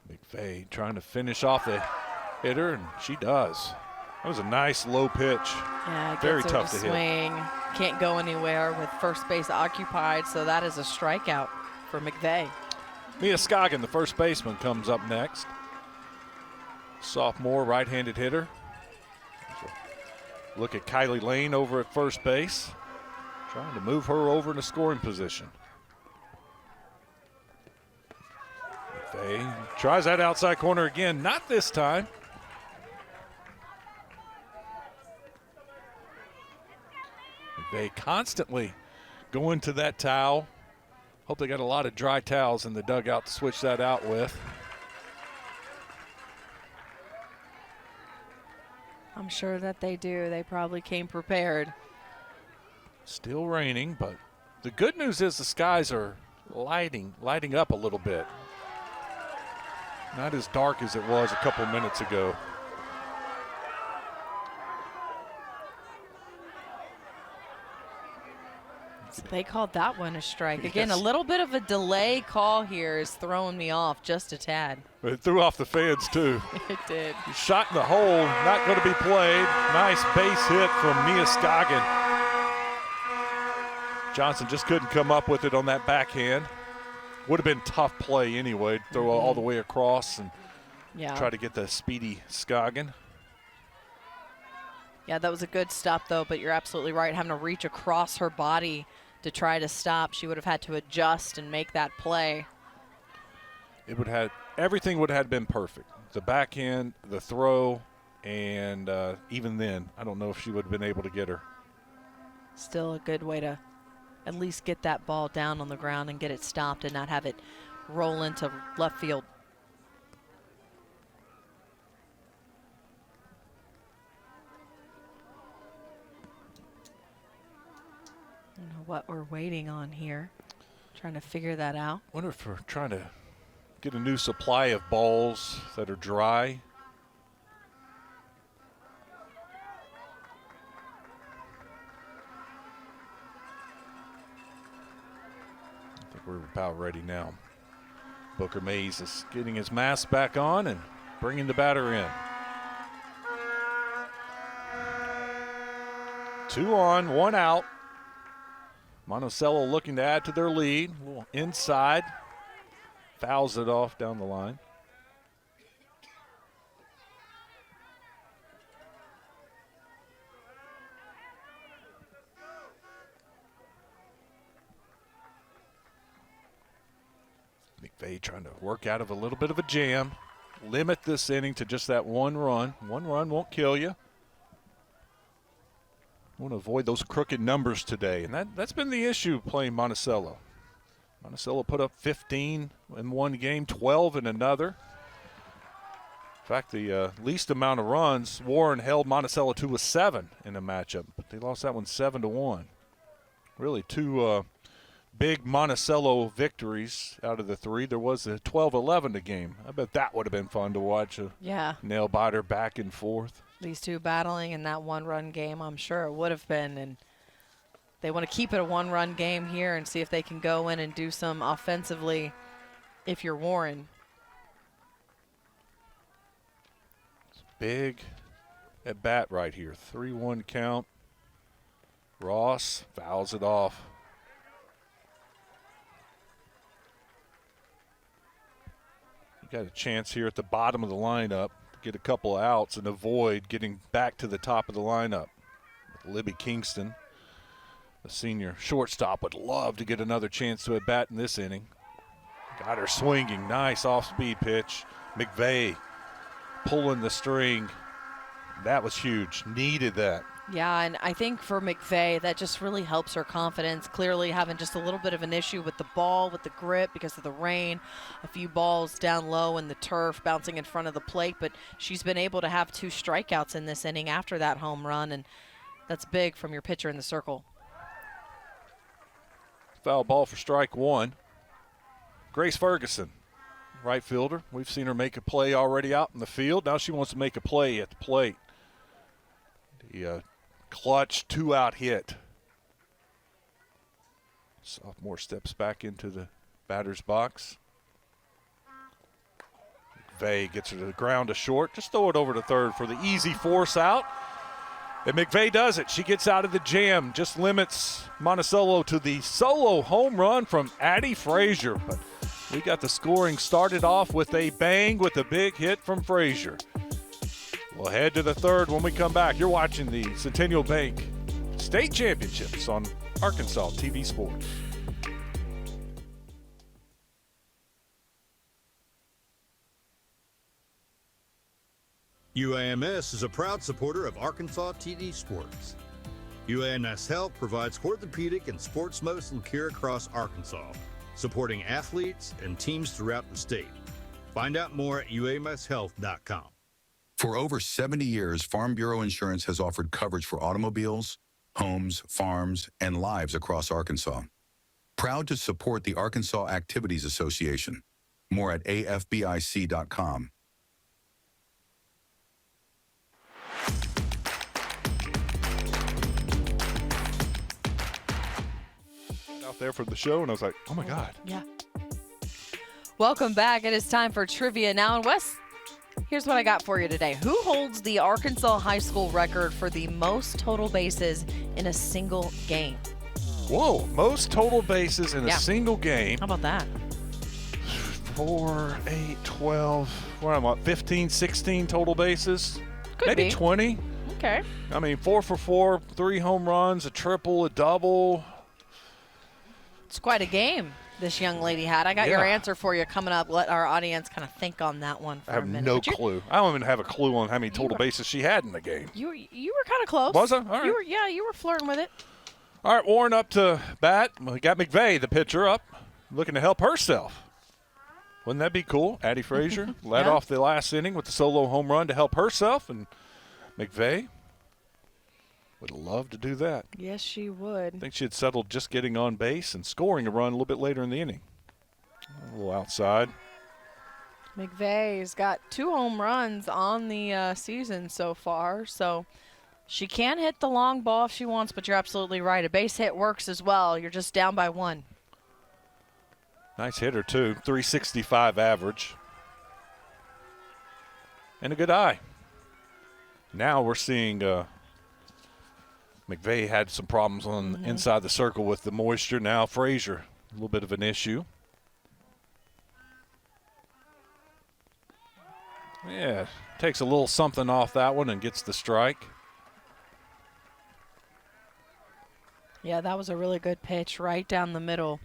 McVeigh trying to finish off the hitter, and she does. That was a nice low pitch. Yeah, very gets her tough to hit. swing. Can't go anywhere with first base occupied, so that is a strikeout for McVeigh. Mia Scoggin, the first baseman, comes up next. Sophomore right-handed hitter. Look at Kylie Lane over at first base, trying to move her over into scoring position. McVeigh tries that outside corner again, not this time. McVeigh constantly going to that towel. Hope they got a lot of dry towels in the dugout to switch that out with. I'm sure that they do. They probably came prepared. Still raining, but the good news is the skies are lighting up a little bit. Not as dark as it was a couple minutes ago. So they called that one a strike. Again, Yes. a little bit of a delay call here is throwing me off just a tad. But it threw off the fans, too. It did. Shot in the hole, not going to be played. Nice base hit from Mia Scoggin. Johnson just couldn't come up with it on that backhand. Would have been tough play anyway. Throw all the way across and try to get the speedy Scoggin. Yeah, that was a good stop, though, but you're absolutely right. Having to reach across her body to try to stop, she would have had to adjust and make that play. It would have everything would have been perfect. The backhand, the throw, and even then, I don't know if she would have been able to get her. Still a good way to at least get that ball down on the ground and get it stopped and not have it roll into left field. I don't know what we're waiting on here. Trying to figure that out. Wonder if we're trying to get a new supply of balls that are dry. I think we're about ready now. Booker Mays is getting his mask back on and bringing the batter in. 2 on, 1 out. Monticello looking to add to their lead. A little inside. Fouls it off down the line. McVeigh trying to work out of a little bit of a jam. Limit this inning to just that one run. One run won't kill you. Want to avoid those crooked numbers today, and that's been the issue playing Monticello. Monticello put up 15 in one game, 12 in another. In fact, the least amount of runs Warren held Monticello to was 7 in a matchup, but they lost that one 7-1. Really two big Monticello victories out of the 3. There was a 12-11 game. I bet that would have been fun to watch. Yeah. Nail biter back and forth. These two battling in that one-run game, I'm sure it would have been. And they want to keep it a one-run game here and see if they can go in and do some offensively if you're Warren. It's big at bat right here. 3-1 count. Ross fouls it off. You got a chance here at the bottom of the lineup. Get a couple of outs and avoid getting back to the top of the lineup. Libby Kingston, the senior shortstop, would love to get another chance to at bat in this inning. Got her swinging. Nice off-speed pitch. McVeigh pulling the string. That was huge. Needed that. Yeah, and I think for McVeigh, that just really helps her confidence. Clearly having just a little bit of an issue with the ball, with the grip because of the rain. A few balls down low in the turf, bouncing in front of the plate. But she's been able to have 2 strikeouts in this inning after that home run, and that's big from your pitcher in the circle. Foul ball for strike 1. Grace Ferguson, right fielder. We've seen her make a play already out in the field. Now she wants to make a play at the plate. The clutch 2-out hit. Sophomore steps back into the batter's box. McVeigh gets her to the ground to short. Just throw it over to third for the easy force out. And McVeigh does it. She gets out of the jam. Just limits Monticello to the solo home run from Addie Frazier. But we got the scoring started off with a bang with a big hit from Frazier. We'll head to the third when we come back. You're watching the Centennial Bank State Championships on Arkansas TV Sports. UAMS is a proud supporter of Arkansas TD Sports. UAMS Health provides orthopedic and sports medicine care across Arkansas, supporting athletes and teams throughout the state. Find out more at uamshealth.com. For over 70 years, Farm Bureau Insurance has offered coverage for automobiles, homes, farms, and lives across Arkansas. Proud to support the Arkansas Activities Association. More at afbic.com. Out there for the show, and I was like, oh my God. Yeah. Welcome back. It is time for trivia now. And Wes, here's what I got for you today. Who holds the Arkansas high school record for the most total bases in a single game? Whoa, most total bases in a single game. How about that? 4, 8, 12, where am I, 15, 16 total bases? Could Maybe be. 20. Okay. I mean, 4 for 4, 3 home runs, a triple, a double. It's quite a game this young lady had. I got your Yeah. answer for you coming up. Let our audience kind of think on that one for I have a minute. no But you- clue. I don't even have a clue on how many total bases she had in the game. You were kind of close. Was I? All right. You were flirting with it. All right, Warren up to bat. We got McVeigh, the pitcher, up, looking to help herself. Wouldn't that be cool? Addie Frazier led off the last inning with the solo home run to help herself, and McVeigh would love to do that. Yes, she would. I think she had settled just getting on base and scoring a run a little bit later in the inning. A little outside. McVeigh's got 2 home runs on the season so far, so she can hit the long ball if she wants, but you're absolutely right. A base hit works as well. You're just down by 1. Nice hitter, too. 365 average. And a good eye. Now we're seeing McVeigh had some problems on inside the circle with the moisture. Now Frazier, a little bit of an issue. Yeah, takes a little something off that one and gets the strike. Yeah, that was a really good pitch right down the middle.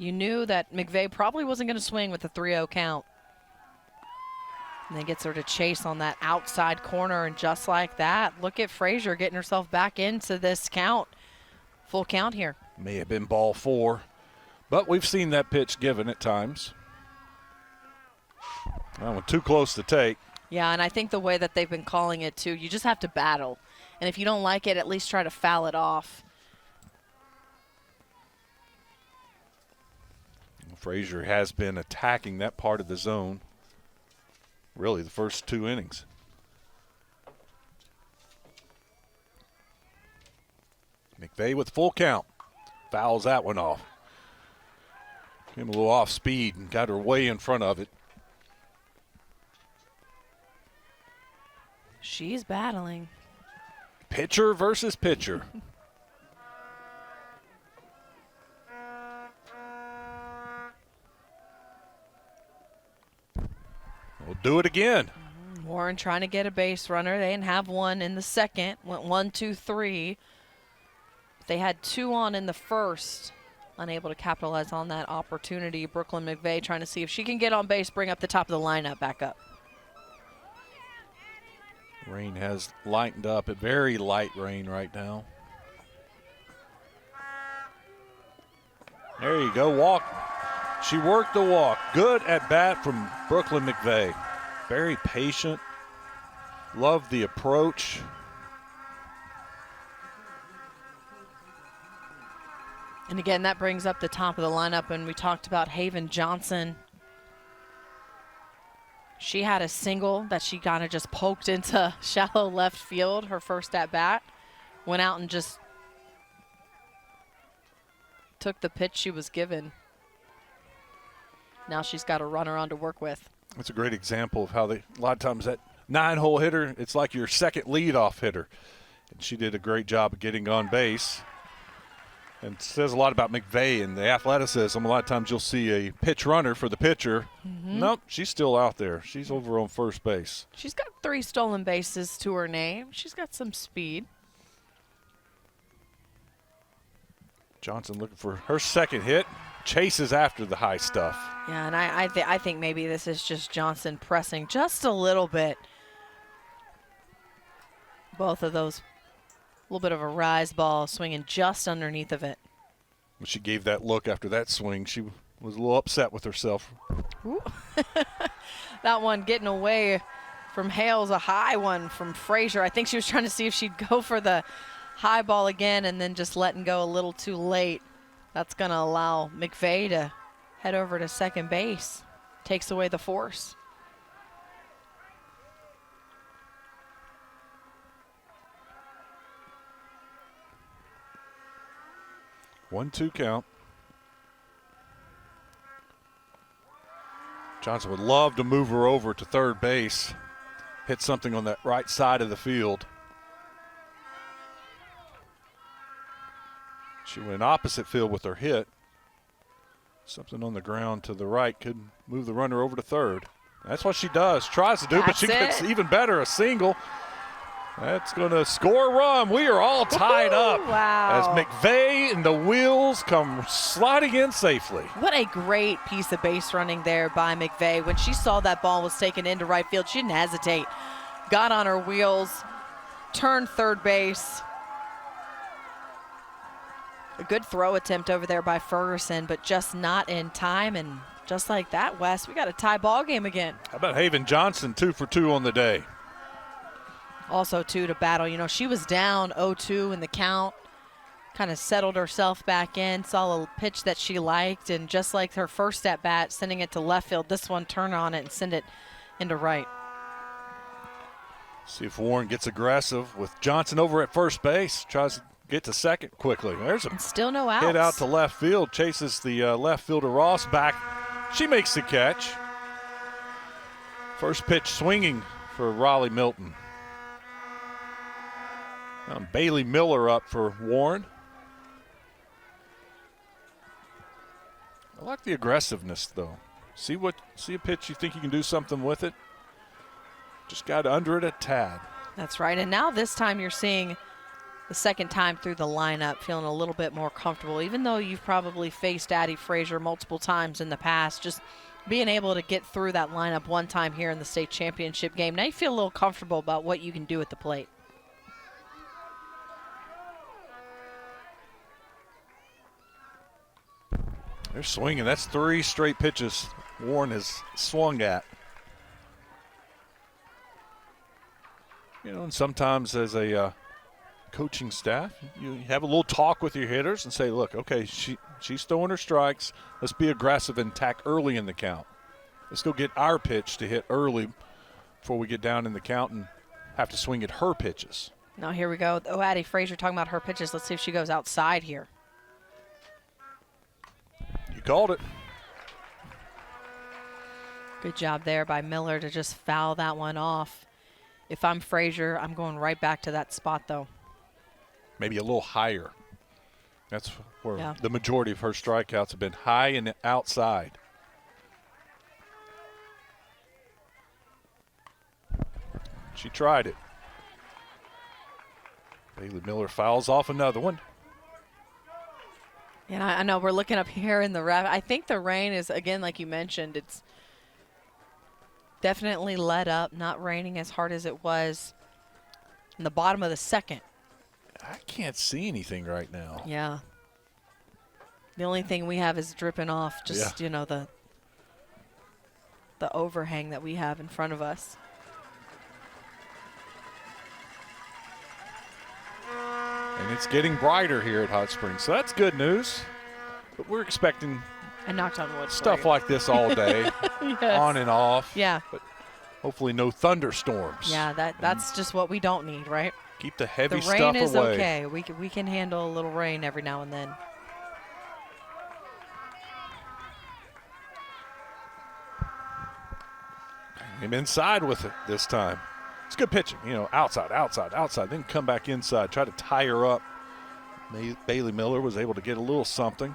You knew that McVeigh probably wasn't going to swing with the 3-0 count. And then gets her to chase on that outside corner, and just like that, look at Frazier getting herself back into this count. Full count here. May have been ball 4, but we've seen that pitch given at times. That one too close to take. Yeah, and I think the way that they've been calling it, too, you just have to battle. And if you don't like it, at least try to foul it off. Frazier has been attacking that part of the zone really the first 2 innings. McVeigh with full count. Fouls that one off. Came a little off speed and got her way in front of it. She's battling. Pitcher versus pitcher. We'll do it again. Warren trying to get a base runner. They didn't have one in the second. Went 1, 2, 3. They had 2 on in the first. Unable to capitalize on that opportunity. Brooklyn McVeigh trying to see if she can get on base, bring up the top of the lineup back up. Rain has lightened up. A very light rain right now. There you go, walk. She worked the walk. Good at bat from Brooklyn McVeigh. Very patient. Love the approach. And again, that brings up the top of the lineup, and we talked about Haven Johnson. She had a single that she kind of just poked into shallow left field, her first at bat. Went out and just took the pitch she was given. Now she's got a runner on to work with. That's a great example of how a lot of times that 9-hole hitter, it's like your second leadoff hitter. And she did a great job of getting on base. And it says a lot about McVeigh and the athleticism. A lot of times you'll see a pitch runner for the pitcher. Nope, she's still out there. She's over on first base. She's got 3 stolen bases to her name. She's got some speed. Johnson looking for her second hit. Chases after the high stuff. Yeah, and I think maybe this is just Johnson pressing just a little bit. Both of those, a little bit of a rise ball swinging just underneath of it. When she gave that look after that swing, she was a little upset with herself. That one getting away from Hales, a high one from Frazier. I think she was trying to see if she'd go for the high ball again and then just letting go a little too late. That's going to allow McVeigh to head over to second base. Takes away the force. One-two count. Johnson would love to move her over to third base. Hit something on that right side of the field. She went opposite field with her hit. Something on the ground to the right could move the runner over to third. That's what she does. Tries to do, but she gets even better, a single. That's going to score a run. We are all tied up. Wow. As McVeigh and the Wheels come sliding in safely. What a great piece of base running there by McVeigh. When she saw that ball was taken into right field, she didn't hesitate. Got on her wheels, turned third base. A good throw attempt over there by Ferguson, but just not in time. And just like that, Wes, we got a tie ball game again. How about Haven Johnson, 2 for 2 on the day? Also, too, to battle. You know, she was down 0-2 in the count. Kind of settled herself back in, saw a pitch that she liked, and just like her first at-bat, sending it to left field, this one turn on it and send it into right. See if Warren gets aggressive with Johnson over at first base. Tries to get to second quickly. There's a and still no outs. hit out to left field. Chases the left fielder Ross back. She makes the catch. First pitch swinging for Raleigh Milton. Bailey Miller up for Warren. I like the aggressiveness, though. See a pitch you think you can do something with it. Just got under it a tad. That's right. And now this time you're seeing the second time through the lineup, feeling a little bit more comfortable, even though you've probably faced Addie Frazier multiple times in the past. Just being able to get through that lineup one time here in the state championship game. Now you feel a little comfortable about what you can do at the plate. They're swinging. That's 3 straight pitches Warren has swung at. You know, and sometimes as a coaching staff, you have a little talk with your hitters and say, look, okay, she's throwing her strikes. Let's be aggressive and attack early in the count. Let's go get our pitch to hit early before we get down in the count and have to swing at her pitches. Now here we go. Oh, Addie Frazier talking about her pitches. Let's see if she goes outside here. You called it. Good job there by Miller to just foul that one off. If I'm Frazier, I'm going right back to that spot, though. Maybe a little higher. That's where Yeah. the majority of her strikeouts have been, high and outside. She tried it. Bailey Miller fouls off another one. And I know we're looking up here in the ref. I think the rain is, again, like you mentioned, it's definitely let up, not raining as hard as it was in the bottom of the second. I can't see anything right now. Yeah. The only thing we have is dripping off just, Yeah. you know, the overhang that we have in front of us. And it's getting brighter here at Hot Springs, so that's good news. But we're expecting I knocked on wood. stuff like this all day, Yes. on and off. Yeah. But hopefully no thunderstorms. Yeah, that's just what we don't need, right? Keep the heavy The stuff rain is away. okay. We can handle a little rain every now and then. Him inside with it this time. It's good pitching, you know, outside, outside, outside. Then come back inside, try to tie her up. Bailey Miller was able to get a little something.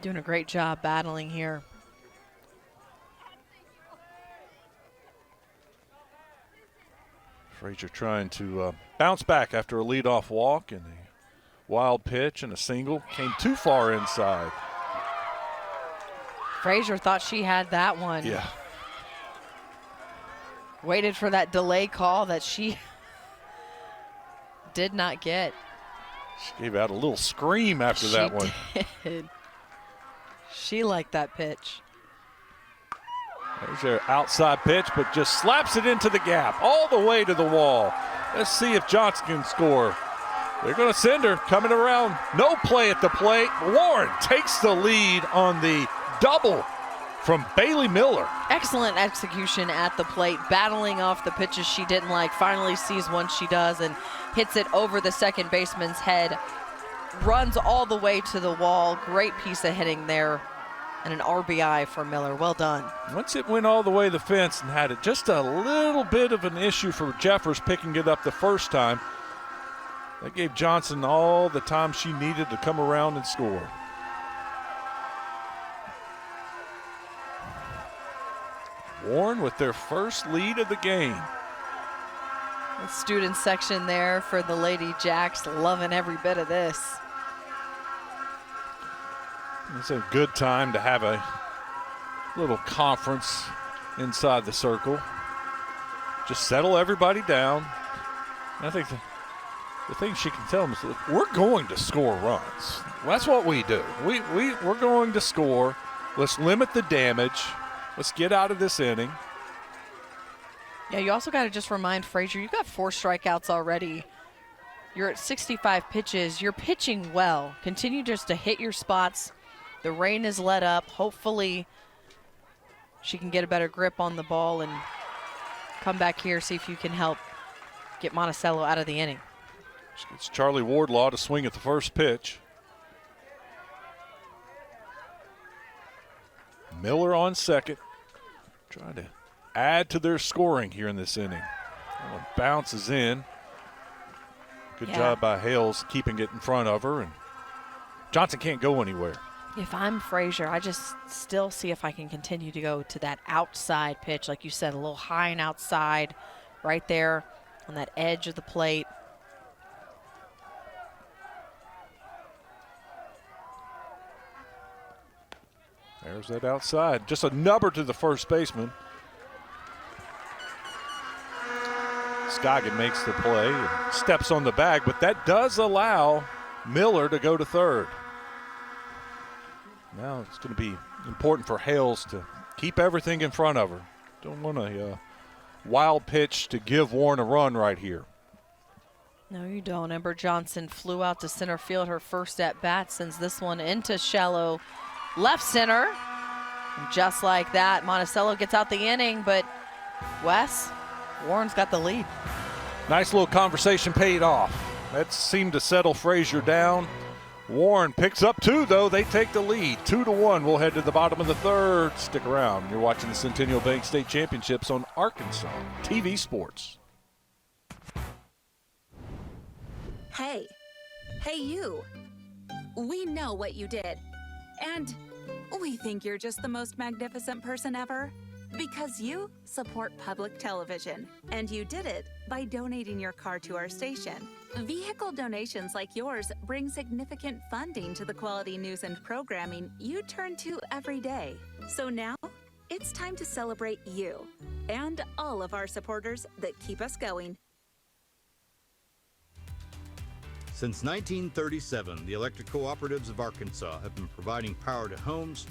Doing a great job battling here. Frazier trying to bounce back after a leadoff walk and a wild pitch and a single. Came too far inside. Frazier thought she had that one. Yeah. Waited for that delay call that she did not get. She gave out a little scream after that one. Did. She liked that pitch. There's their outside pitch, but just slaps it into the gap, all the way to the wall. Let's see if Johnson can score. They're going to send her, coming around. No play at the plate. Warren takes the lead on the double from Bailey Miller. Excellent execution at the plate, battling off the pitches she didn't like. Finally sees one she does and hits it over the second baseman's head. Runs all the way to the wall. Great piece of hitting there. And an RBI for Miller. Well done. Once it went all the way to the fence and had it just a little bit of an issue for Jeffers picking it up the first time, that gave Johnson all the time she needed to come around and score. Warren with their first lead of the game. The student section there for the Lady Jacks, loving every bit of this. It's a good time to have a little conference inside the circle. Just settle everybody down. I think the thing she can tell them is, look, we're going to score runs. That's what we do. We're going to score. Let's limit the damage. Let's get out of this inning. Yeah, you also got to just remind Frazier, you've got 4 strikeouts already. You're at 65 pitches. You're pitching well. Continue just to hit your spots. The rain is let up. Hopefully she can get a better grip on the ball and come back here, see if you can help get Monticello out of the inning. It's Charlie Wardlaw to swing at the first pitch. Miller on second. Trying to add to their scoring here in this inning. That one bounces in. Good job by Hales keeping it in front of her. And Johnson can't go anywhere. If I'm Frazier, I just still see if I can continue to go to that outside pitch. Like you said, a little high and outside right there on that edge of the plate. There's that outside. Just a number to the first baseman. Scoggin makes the play and steps on the bag, but that does allow Miller to go to third. Now it's going to be important for Hales to keep everything in front of her. Don't want a wild pitch to give Warren a run right here. No, you don't. Ember Johnson flew out to center field. Her first at bat sends this one into shallow left center. And just like that, Monticello gets out the inning, but Wes, Warren's got the lead. Nice little conversation paid off. That seemed to settle Frazier down. Warren picks up two, though. They take the lead, 2-1. We'll head to the bottom of the third. Stick around. You're watching the Centennial Bank State Championships on Arkansas TV Sports. Hey. Hey, you. We know what you did. And we think you're just the most magnificent person ever. Because you support public television. And you did it by donating your car to our station. Vehicle donations like yours bring significant funding to the quality news and programming you turn to every day. So now, it's time to celebrate you and all of our supporters that keep us going. Since 1937, the electric cooperatives of Arkansas have been providing power to homes,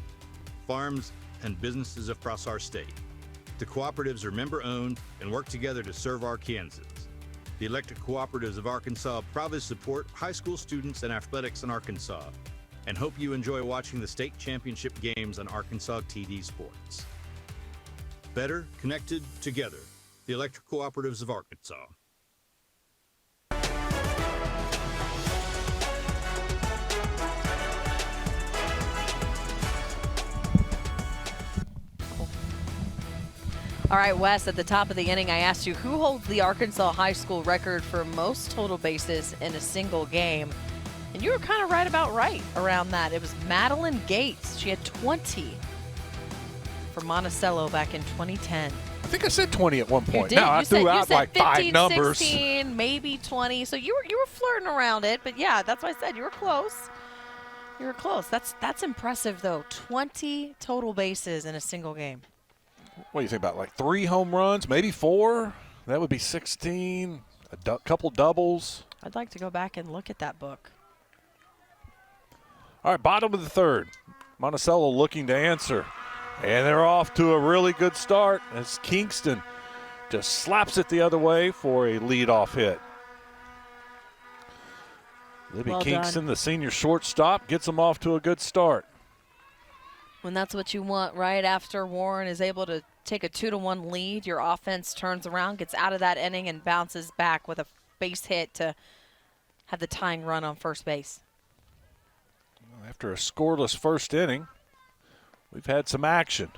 farms, and businesses across our state. The cooperatives are member-owned and work together to serve Arkansans. The electric cooperatives of Arkansas proudly support high school students and athletics in Arkansas, and hope you enjoy watching the state championship games on Arkansas TD Sports. Better connected together. The electric cooperatives of Arkansas. All right, Wes, at the top of the inning, I asked you who holds the Arkansas high school record for most total bases in a single game. And you were kind of right around that. It was Madeline Gates. She had 20 for Monticello back in 2010. I think I said 20 at one point. You did. No, I threw out like 15, 5 numbers. 16, maybe 20. So you were flirting around it, but yeah, that's what I said. You were close. You were close. That's impressive though. 20 total bases in a single game. What do you think about, like 3 home runs, maybe 4? That would be 16, a couple doubles. I'd like to go back and look at that book. All right, bottom of the third. Monticello looking to answer. And they're off to a really good start as Kingston just slaps it the other way for a leadoff hit. Libby Kingston, the senior shortstop, gets them off to a good start. When that's what you want right after Warren is able to take a 2-1 lead, your offense turns around, gets out of that inning, and bounces back with a base hit to have the tying run on first base. After a scoreless first inning, we've had some action.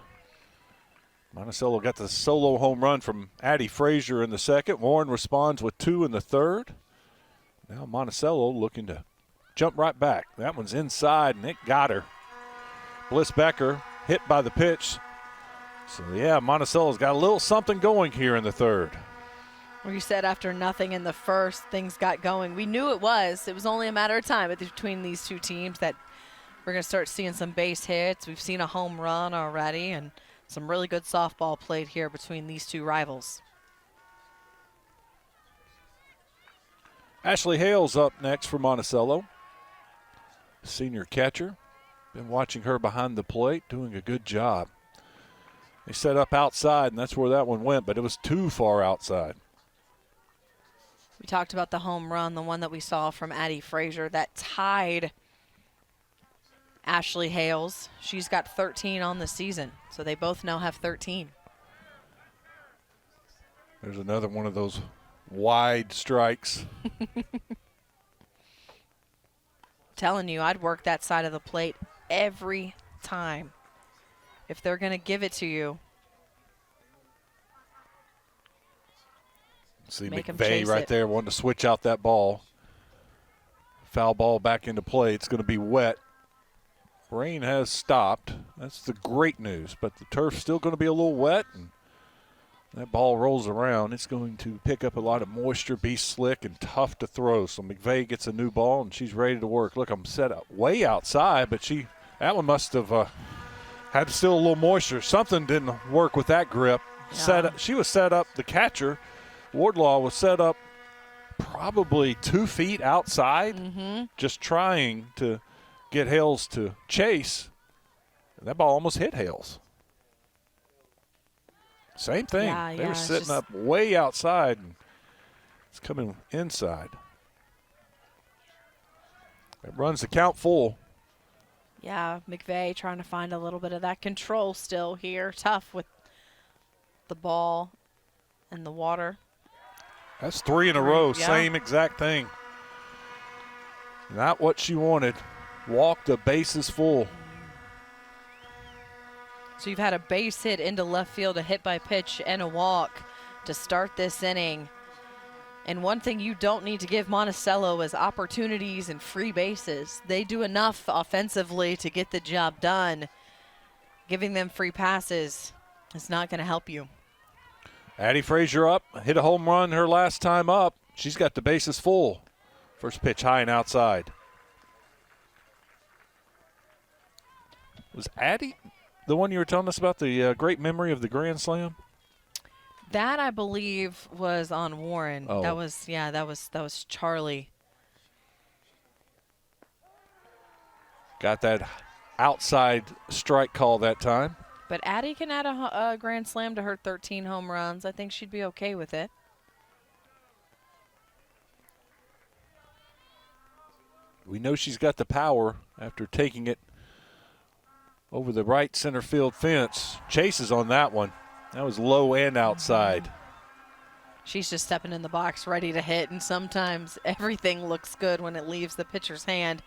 Monticello got the solo home run from Addie Frazier in the second. Warren responds with 2 in the third. Now Monticello looking to jump right back. That one's inside, and it got her. Bliss Becker hit by the pitch. So, yeah, Monticello's got a little something going here in the third. Well, you said after nothing in the first, things got going. We knew it was. It was only a matter of time between these two teams that we're going to start seeing some base hits. We've seen a home run already and some really good softball played here between these two rivals. Ashley Hales up next for Monticello. Senior catcher. Been watching her behind the plate, doing a good job. They set up outside, and that's where that one went, but it was too far outside. We talked about the home run, the one that we saw from Addie Frazier that tied Ashley Hales. She's got 13 on the season, so they both now have 13. There's another one of those wide strikes. Telling you, I'd work that side of the plate every time if they're going to give it to you. See Make 'em McVeigh chase right it. there wanting to switch out that ball. Foul ball back into play. It's going to be wet. Rain has stopped. That's the great news, but the turf's still going to be a little wet, and that ball rolls around. It's going to pick up a lot of moisture, be slick and tough to throw. So McVeigh gets a new ball, and she's ready to work. Look, I'm set up way outside, but that one must have Had to steal a little moisture. Something didn't work with that grip. Yeah. She was set up, the catcher, Wardlaw, was set up probably 2 feet outside, just trying to get Hales to chase. And that ball almost hit Hales. Same thing. Yeah, they were it's sitting just up way outside, and it's coming inside. It runs the count full. Yeah, McVeigh trying to find a little bit of that control still here. Tough with the ball and the water. That's 3 in a row, Yeah. same exact thing. Not what she wanted. Walk the bases full. So you've had a base hit into left field, a hit by pitch, and a walk to start this inning. And one thing you don't need to give Monticello is opportunities and free bases. They do enough offensively to get the job done. Giving them free passes is not going to help you. Addie Frazier up, hit a home run her last time up. She's got the bases full. First pitch high and outside. Was Addie the one you were telling us about, the great memory of the Grand Slam? That, I believe, was on Warren. Oh. That was Charlie. Got that outside strike call that time. But Addie can add a grand slam to her 13 home runs. I think she'd be okay with it. We know she's got the power after taking it over the right center field fence. Chases on that one. That was low and outside. She's just stepping in the box ready to hit, and sometimes everything looks good when it leaves the pitcher's hand.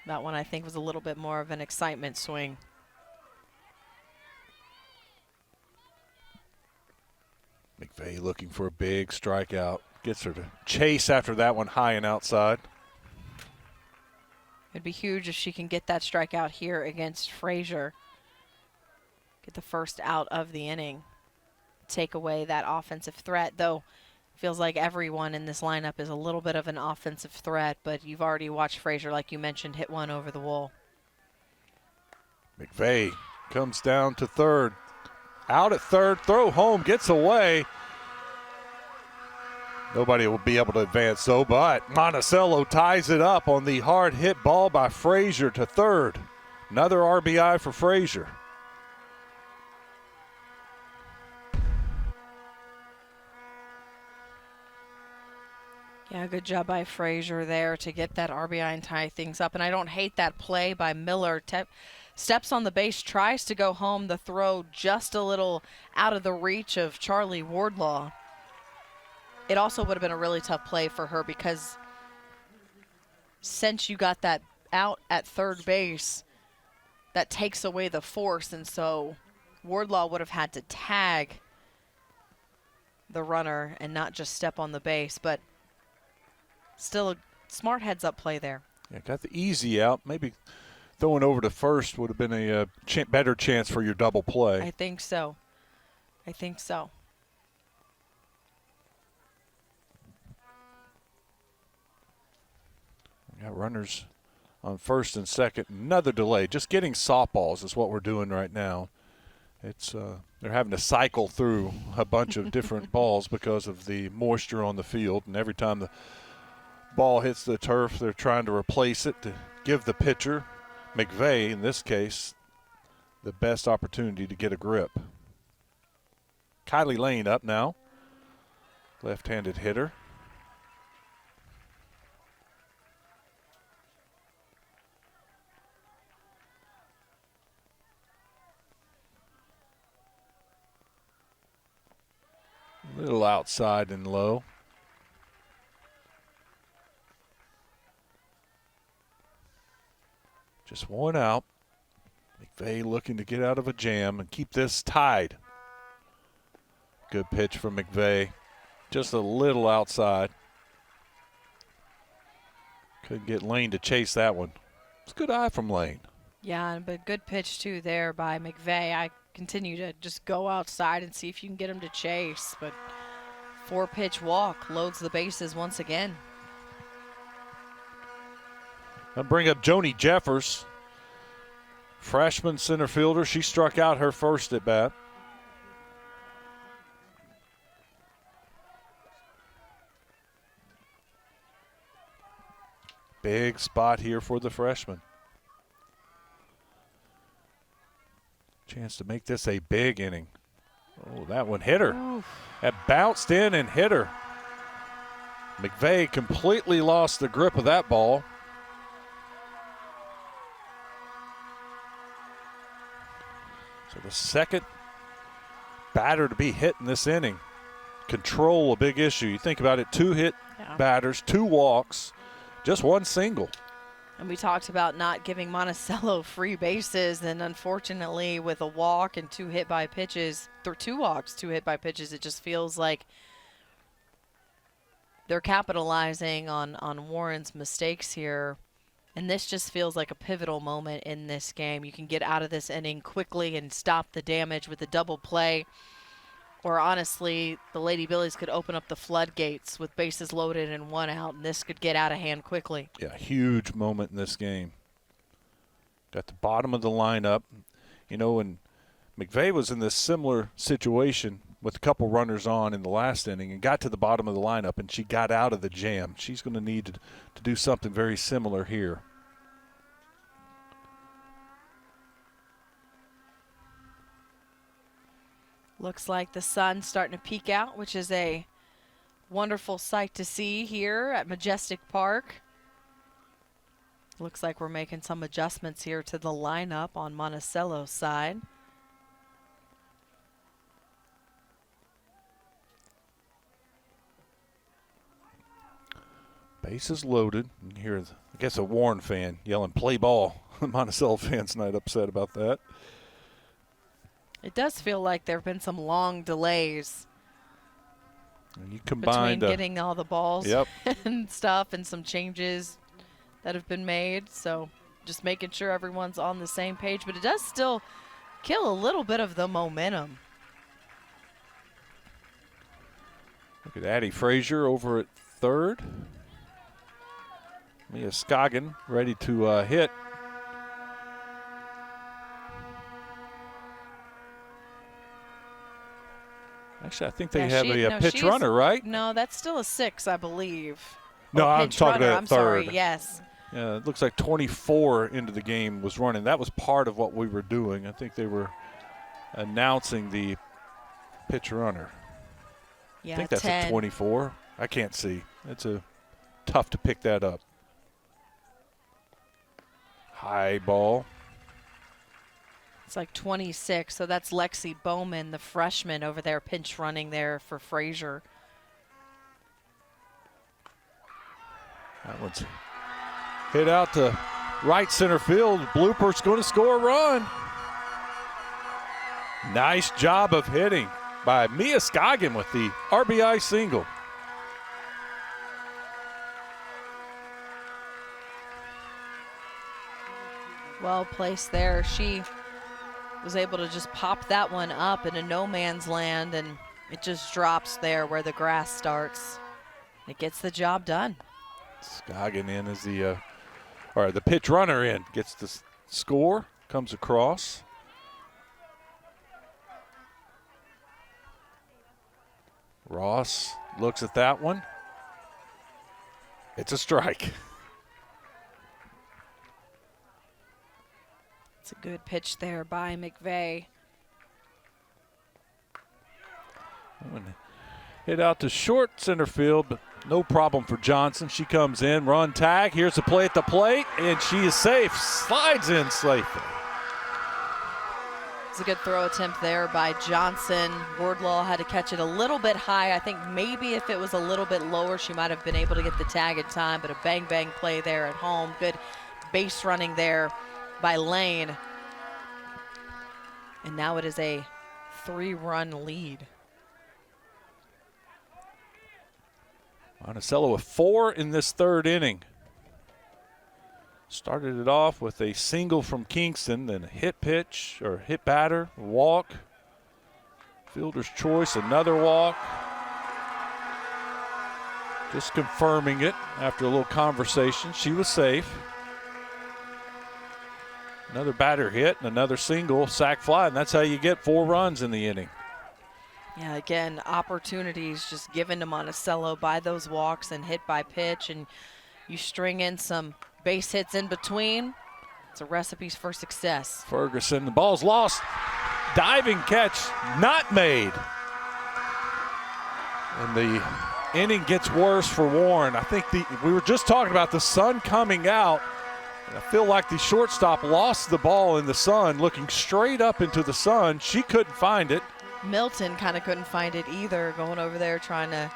That one, I think, was a little bit more of an excitement swing. McVeigh looking for a big strikeout. Gets her to chase after that one high and outside. It'd be huge if she can get that strikeout here against Frazier. Get the first out of the inning. Take away that offensive threat, though. Feels like everyone in this lineup is a little bit of an offensive threat, but you've already watched Frazier, like you mentioned, hit one over the wall. McVeigh comes down to third. Out at third, throw home, gets away. Nobody will be able to advance, though, but Monticello ties it up on the hard hit ball by Frazier to third. Another RBI for Frazier. Yeah, good job by Frazier there to get that RBI and tie things up. And I don't hate that play by Miller. Steps on the base, tries to go home. The throw just a little out of the reach of Charlie Wardlaw. It also would have been a really tough play for her because since you got that out at third base, that takes away the force. And so Wardlaw would have had to tag the runner and not just step on the base. But still a smart heads-up play there. Yeah, got the easy out. Maybe throwing over to first would have been a better chance for your double play. I think so. I think so. We got runners on first and second. Another delay. Just getting softballs is what we're doing right now. It's they're having to cycle through a bunch of different balls because of the moisture on the field, and every time the ball hits the turf, they're trying to replace it to give the pitcher, McVeigh in this case, the best opportunity to get a grip. Kylie Lane up now, left-handed hitter. A little outside and low. Just one out. McVeigh looking to get out of a jam and keep this tied. Good pitch from McVeigh. Just a little outside. Couldn't get Lane to chase that one. It's a good eye from Lane. Yeah, but good pitch, too, there by McVeigh. I continue to just go outside and see if you can get him to chase. But 4-pitch walk loads the bases once again. I'll bring up Joni Jeffers, freshman center fielder. She struck out her first at bat. Big spot here for the freshman. Chance to make this a big inning. Oh, that one hit her. Oof. That bounced in and hit her. McVeigh completely lost the grip of that ball. So the second batter to be hit in this inning. Control, a big issue. You think about it, 2 hit batters, 2 walks, just 1 single. And we talked about not giving Monticello free bases, and unfortunately with a walk and 2 hit by pitches, 2 walks, 2 hit by pitches, it just feels like they're capitalizing on Warren's mistakes here. And this just feels like a pivotal moment in this game. You can get out of this inning quickly and stop the damage with a double play. Or honestly, the Lady Billies could open up the floodgates with bases loaded and 1 out, and this could get out of hand quickly. Yeah, huge moment in this game. Got the bottom of the lineup. You know, and McVeigh was in this similar situation with a couple runners on in the last inning and got to the bottom of the lineup, and she got out of the jam. She's going to need to do something very similar here. Looks like the sun's starting to peek out, which is a wonderful sight to see here at Majestic Park. Looks like we're making some adjustments here to the lineup on Monticello's side. Bases loaded. You hear, I guess, a Warren fan yelling, "Play ball." Monticello fans not upset about that. It does feel like there have been some long delays And you combined between getting all the balls Yep. and stuff, and some changes that have been made. So just making sure everyone's on the same page. But it does still kill a little bit of the momentum. Look at Addie Frazier over at third. Mia Scoggin ready to hit. Actually, I think they have a pitch runner, right? No, that's still a 6, I believe. No, I'm Pinch talking runner, about I'm third. sorry, yes. Yeah, it looks like 24 into the game was running. That was part of what we were doing. I think they were announcing the pitch runner. Yeah, I think that's 10. a 24. I can't see. It's tough to pick that up. High ball. It's like 26, so that's Lexi Bowman, the freshman over there, pinch running there for Frazier. That one's hit out to right center field. Blooper's going to score a run. Nice job of hitting by Mia Scoggin with the RBI single. Well placed there. She was able to just pop that one up into no man's land, and it just drops there where the grass starts. It gets the job done. Scoggin in as the pitch runner in. Gets the score, comes across. Ross looks at that one. It's a strike. It's a good pitch there by McVeigh. Hit out to short center field, but no problem for Johnson. She comes in, run tag. Here's a play at the plate, and she is safe. Slides in safely. It's a good throw attempt there by Johnson. Wardlaw had to catch it a little bit high. I think maybe if it was a little bit lower, she might have been able to get the tag in time, but a bang-bang play there at home. Good base running there by Lane. And now it is a 3-run lead. Monticello with 4 in this third inning. Started it off with a single from Kingston, then a hit pitch or hit batter, walk. Fielder's choice, another walk. Just confirming it after a little conversation. She was safe. Another batter hit and another single, sac fly, and that's how you get 4 runs in the inning. Yeah, again, opportunities just given to Monticello by those walks and hit by pitch, and you string in some base hits in between. It's a recipe for success. Ferguson, the ball's lost. Diving catch, not made. And the inning gets worse for Warren. I think we were just talking about the sun coming out. And I feel like the shortstop lost the ball in the sun, looking straight up into the sun. She couldn't find it. Milton kind of couldn't find it either, going over there trying to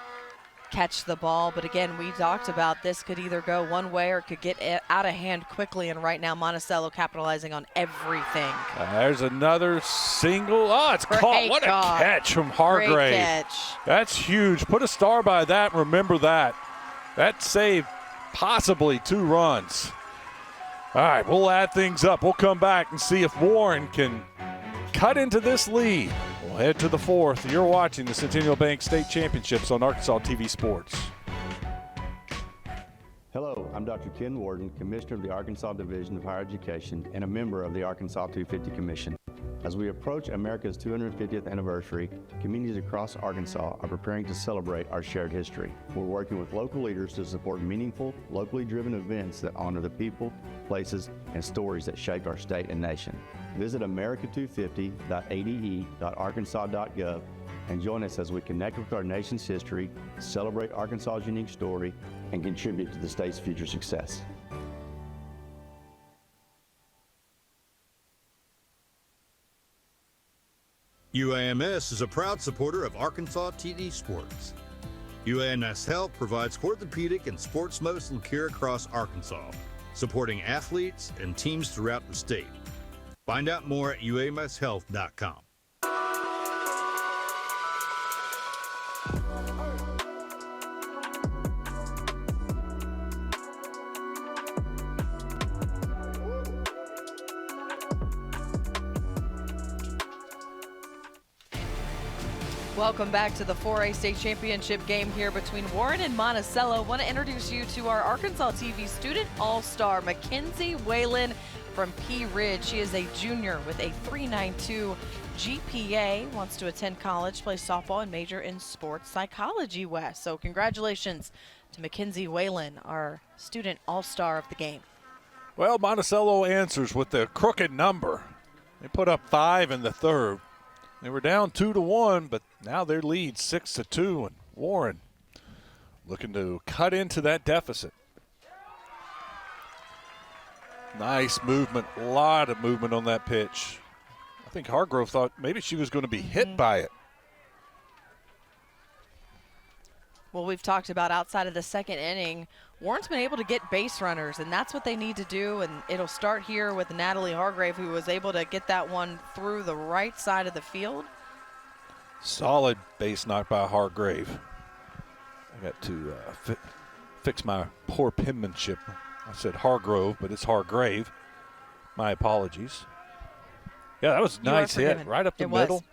catch the ball. But again, we talked about this could either go one way or it could get out of hand quickly. And right now, Monticello capitalizing on everything. There's another single. Oh, it's Great caught. What a call. catch from Hargrave. Great catch. That's huge. Put a star by that. Remember that. That saved possibly 2 runs. All right, we'll add things up. We'll come back and see if Warren can cut into this lead. We'll head to the 4th. You're watching the Centennial Bank State Championships on Arkansas TV Sports. Hello, I'm Dr. Ken Warden, Commissioner of the Arkansas Division of Higher Education and a member of the Arkansas 250 Commission. As we approach America's 250th anniversary, communities across Arkansas are preparing to celebrate our shared history. We're working with local leaders to support meaningful, locally driven events that honor the people, places, and stories that shaped our state and nation. Visit america250.ade.arkansas.gov and join us as we connect with our nation's history, celebrate Arkansas's unique story, and contribute to the state's future success. UAMS is a proud supporter of Arkansas TD Sports. UAMS Health provides orthopedic and sports medicine care across Arkansas, supporting athletes and teams throughout the state. Find out more at uamshealth.com. Welcome back to the 4A State Championship game here between Warren and Monticello. Want to introduce you to our Arkansas TV student all-star, Mackenzie Whalen from Pea Ridge. She is a junior with a 3.92 GPA, wants to attend college, play softball, and major in sports psychology, Wes. So congratulations to Mackenzie Whalen, our student all-star of the game. Well, Monticello answers with the crooked number. They put up 5 in the 3rd. They were down 2-1, but now their lead 6-2, and Warren looking to cut into that deficit. Nice movement, a lot of movement on that pitch. I think Hargrove thought maybe she was going to be hit by it. Well, we've talked about outside of the 2nd inning, Warren's been able to get base runners, and that's what they need to do, and it'll start here with Natalie Hargrave, who was able to get that one through the right side of the field. Solid base knock by Hargrave. I got to fix my poor penmanship. I said Hargrove, but it's Hargrave. My apologies. Yeah, that was a nice hit right up the middle.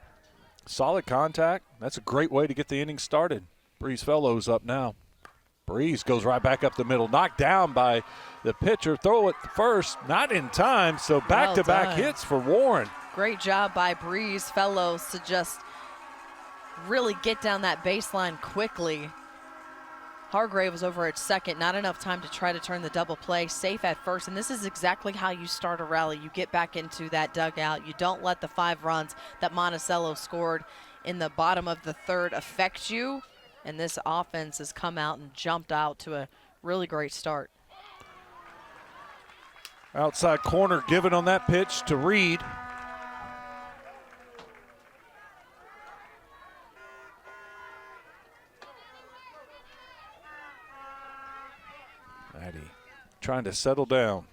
Solid contact. That's a great way to get the inning started. Breeze Fellows up now. Breeze goes right back up the middle, knocked down by the pitcher. Throw it first, not in time, so back-to-back hits for Warren. Great job by Breeze Fellows to just really get down that baseline quickly. Hargrave was over at second, not enough time to try to turn the double play, safe at first, and this is exactly how you start a rally. You get back into that dugout. You don't let the 5 runs that Monticello scored in the bottom of the 3rd affect you. And this offense has come out and jumped out to a really great start. Outside corner given on that pitch to Reed. Addie trying to settle down.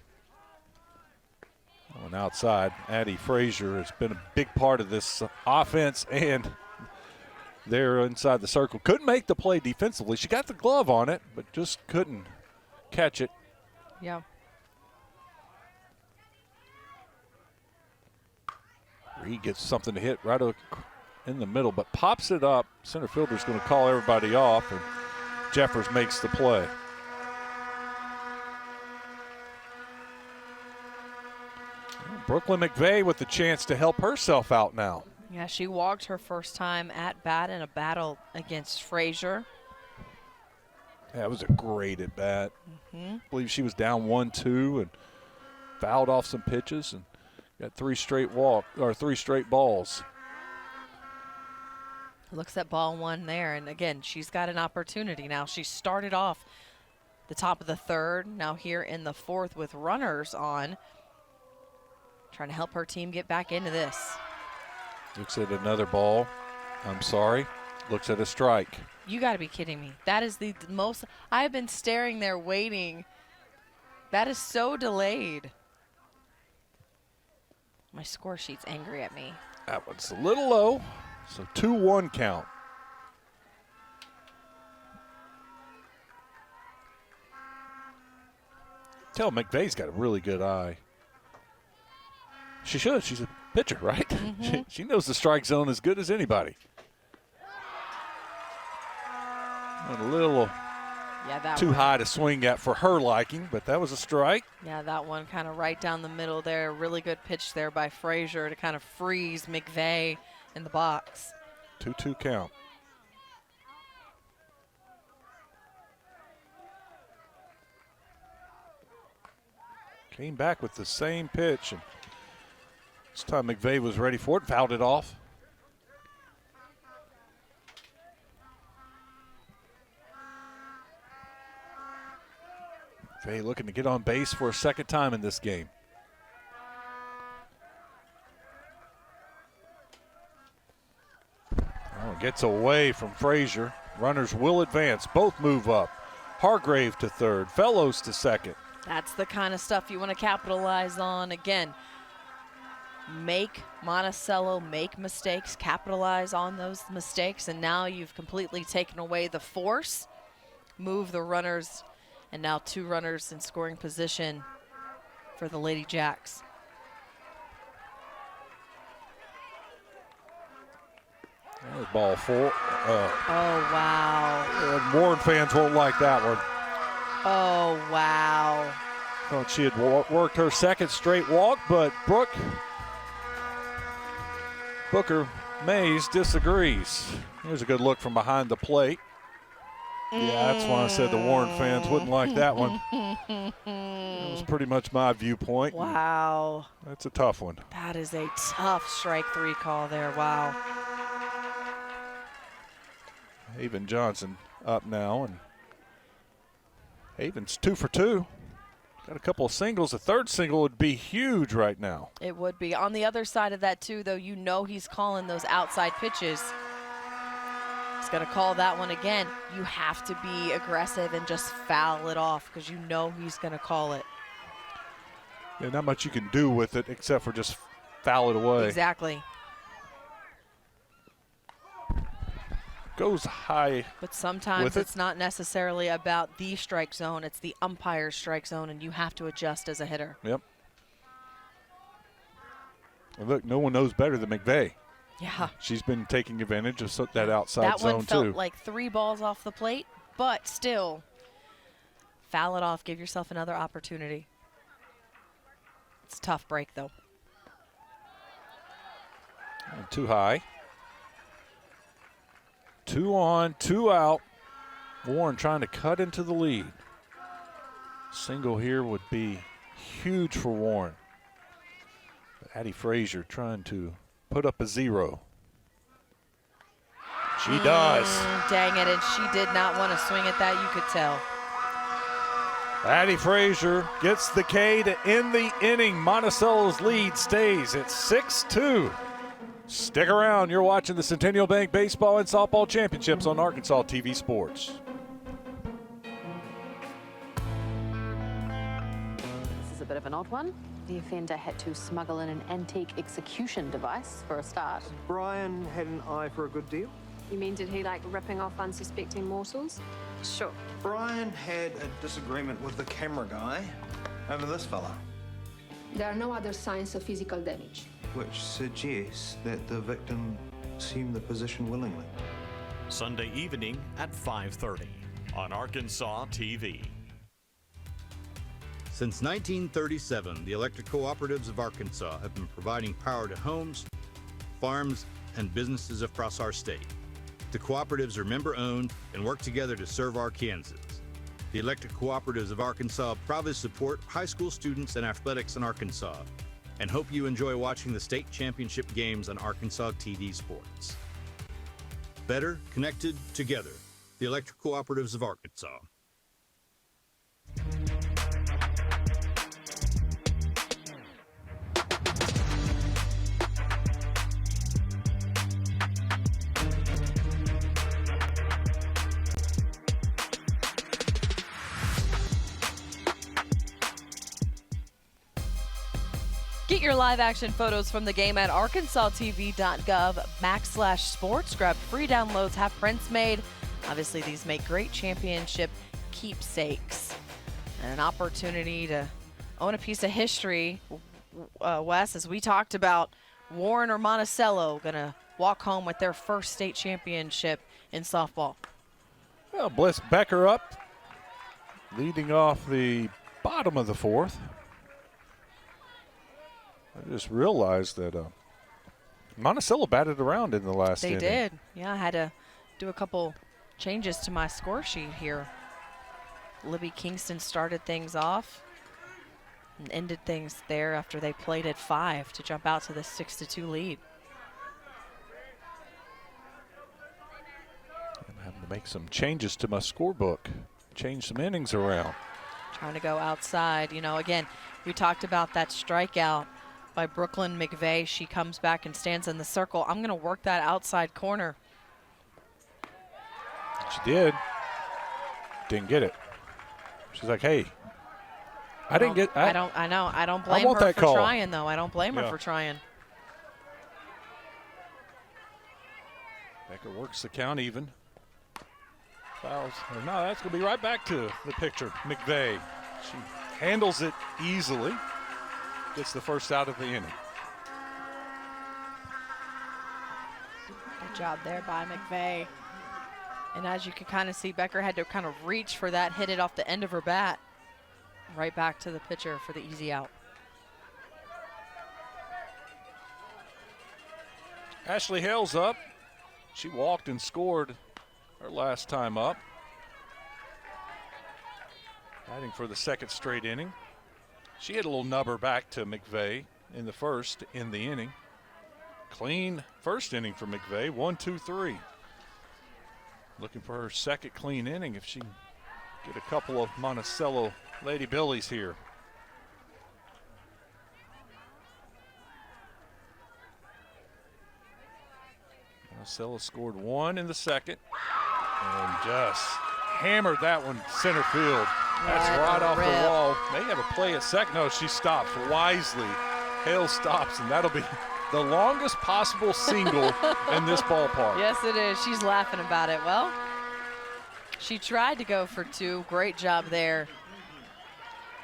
On outside, Addie Frazier has been a big part of this offense, and there inside the circle. Couldn't make the play defensively. She got the glove on it, but just couldn't catch it. Yeah. Reed gets something to hit right in the middle, but pops it up. Center fielder's going to call everybody off, and Jeffers makes the play. Brooklyn McVeigh with the chance to help herself out now. Yeah, she walked her first time at bat in a battle against Frazier. That was a great at bat. I believe she was down 1-2 and fouled off some pitches and got three straight balls. Looks at ball one there, and again, she's got an opportunity now. She started off the top of the third, now here in the fourth with runners on, trying to help her team get back into this. Looks at another ball. I'm sorry. Looks at a strike. You got to be kidding me. That is the most. I have been staring there waiting. That is so delayed. My score sheet's angry at me. That one's a little low. So 2-1 count. Tell McVeigh's got a really good eye. She should. She's a pitcher, right? She knows the strike zone as good as anybody. A little too high to swing at for her liking, but that was a strike. Yeah, that one kind of right down the middle there. Really good pitch there by Frazier to kind of freeze McVeigh in the box. 2-2 count. Came back with the same pitch, and this time McVeigh was ready for it, fouled it off. McVeigh looking to get on base for a second time in this game. Oh, gets away from Frazier. Runners will advance. Both move up. Hargrave to third. Fellows to second. That's the kind of stuff you want to capitalize on. Again, make Monticello make mistakes, capitalize on those mistakes, and now you've completely taken away the force. Move the runners, and now 2 runners in scoring position for the Lady Jacks. There's ball 4. Oh, wow. Warren fans won't like that one. Oh, wow. Thought she had worked her second straight walk, but Booker Mays disagrees. Here's a good look from behind the plate. Yeah, that's why I said the Warren fans wouldn't like that one. That was pretty much my viewpoint. Wow. That's a tough one. That is a tough strike 3 call there. Wow. Haven Johnson up now, and Haven's 2 for 2. Got a couple of singles. A third single would be huge right now. It would be. On the other side of that, too, though, you know he's calling those outside pitches. He's going to call that one again. You have to be aggressive and just foul it off because you know he's going to call it. Yeah, not much you can do with it except for just foul it away. Exactly. Goes high. But sometimes it's not necessarily about the strike zone. It's the umpire's strike zone, and you have to adjust as a hitter. Yep. And look, no one knows better than McVeigh. Yeah. She's been taking advantage of that outside zone, too. That one felt like 3 balls off the plate, but still, foul it off. Give yourself another opportunity. It's a tough break, though. And too high. 2 on, 2 out. Warren trying to cut into the lead. Single here would be huge for Warren. But Addie Frazier trying to put up a 0. She does. Dang it, and she did not want to swing at that, you could tell. Addie Frazier gets the K to end the inning. Monticello's lead stays at 6-2. Stick around. You're watching the Centennial Bank Baseball and Softball Championships on Arkansas TV Sports. This is a bit of an odd one. The offender had to smuggle in an antique execution device for a start. Brian had an eye for a good deal. You mean, did he like ripping off unsuspecting morsels? Sure. Brian had a disagreement with the camera guy over this fella, There are no other signs of physical damage. which suggests that the victim assumed the position willingly. Sunday evening at 5:30 on Arkansas TV. Since 1937, the electric cooperatives of Arkansas have been providing power to homes, farms, and businesses across our state. The cooperatives are member-owned and work together to serve Arkansans. The electric cooperatives of Arkansas proudly support high school students and athletics in Arkansas, and hope you enjoy watching the state championship games on Arkansas TV Sports. Better connected together. The electric cooperatives of Arkansas. Get your live action photos from the game at arkansastv.gov/sports. Grab free downloads, have prints made. Obviously, these make great championship keepsakes. And an opportunity to own a piece of history. Wes, as we talked about, Warren or Monticello going to walk home with their first state championship in softball. Well, Bliss Becker up, leading off the bottom of the fourth. I just realized that Monticello batted around in the last inning. They did. Yeah, I had to do a couple changes to my score sheet here. Libby Kingston started things off and ended things there after they played at 5 to jump out to the 6-2 lead. I'm having to make some changes to my scorebook, change some innings around. Trying to go outside. You know, again, we talked about that strikeout by Brooklyn McVeigh. She comes back and stands in the circle. I'm going to work that outside corner. She did. Didn't get it. She's like, hey, I didn't get. I know. I don't blame her for trying, though. I don't blame her for trying. Becker works the count even. Fouls. No, that's going to be right back to the picture. McVeigh. She handles it easily. Gets the first out of the inning. Good job there by McVeigh. And as you can kind of see, Becker had to kind of reach for that, hit it off the end of her bat. Right back to the pitcher for the easy out. Ashley Hale's up. She walked and scored her last time up. Batting for the second straight inning. She hit a little nubber back to McVeigh in the first in the inning. Clean first inning for McVeigh, 1-2-3. Looking for her second clean inning if she can get a couple of Monticello Lady Billies here. Monticello scored 1 in the second and just hammered that one center field. That's right off the wall. They have a play at second. No, she stops wisely. Hale stops, and that'll be the longest possible single in this ballpark. Yes, it is. She's laughing about it. Well, she tried to go for 2. Great job there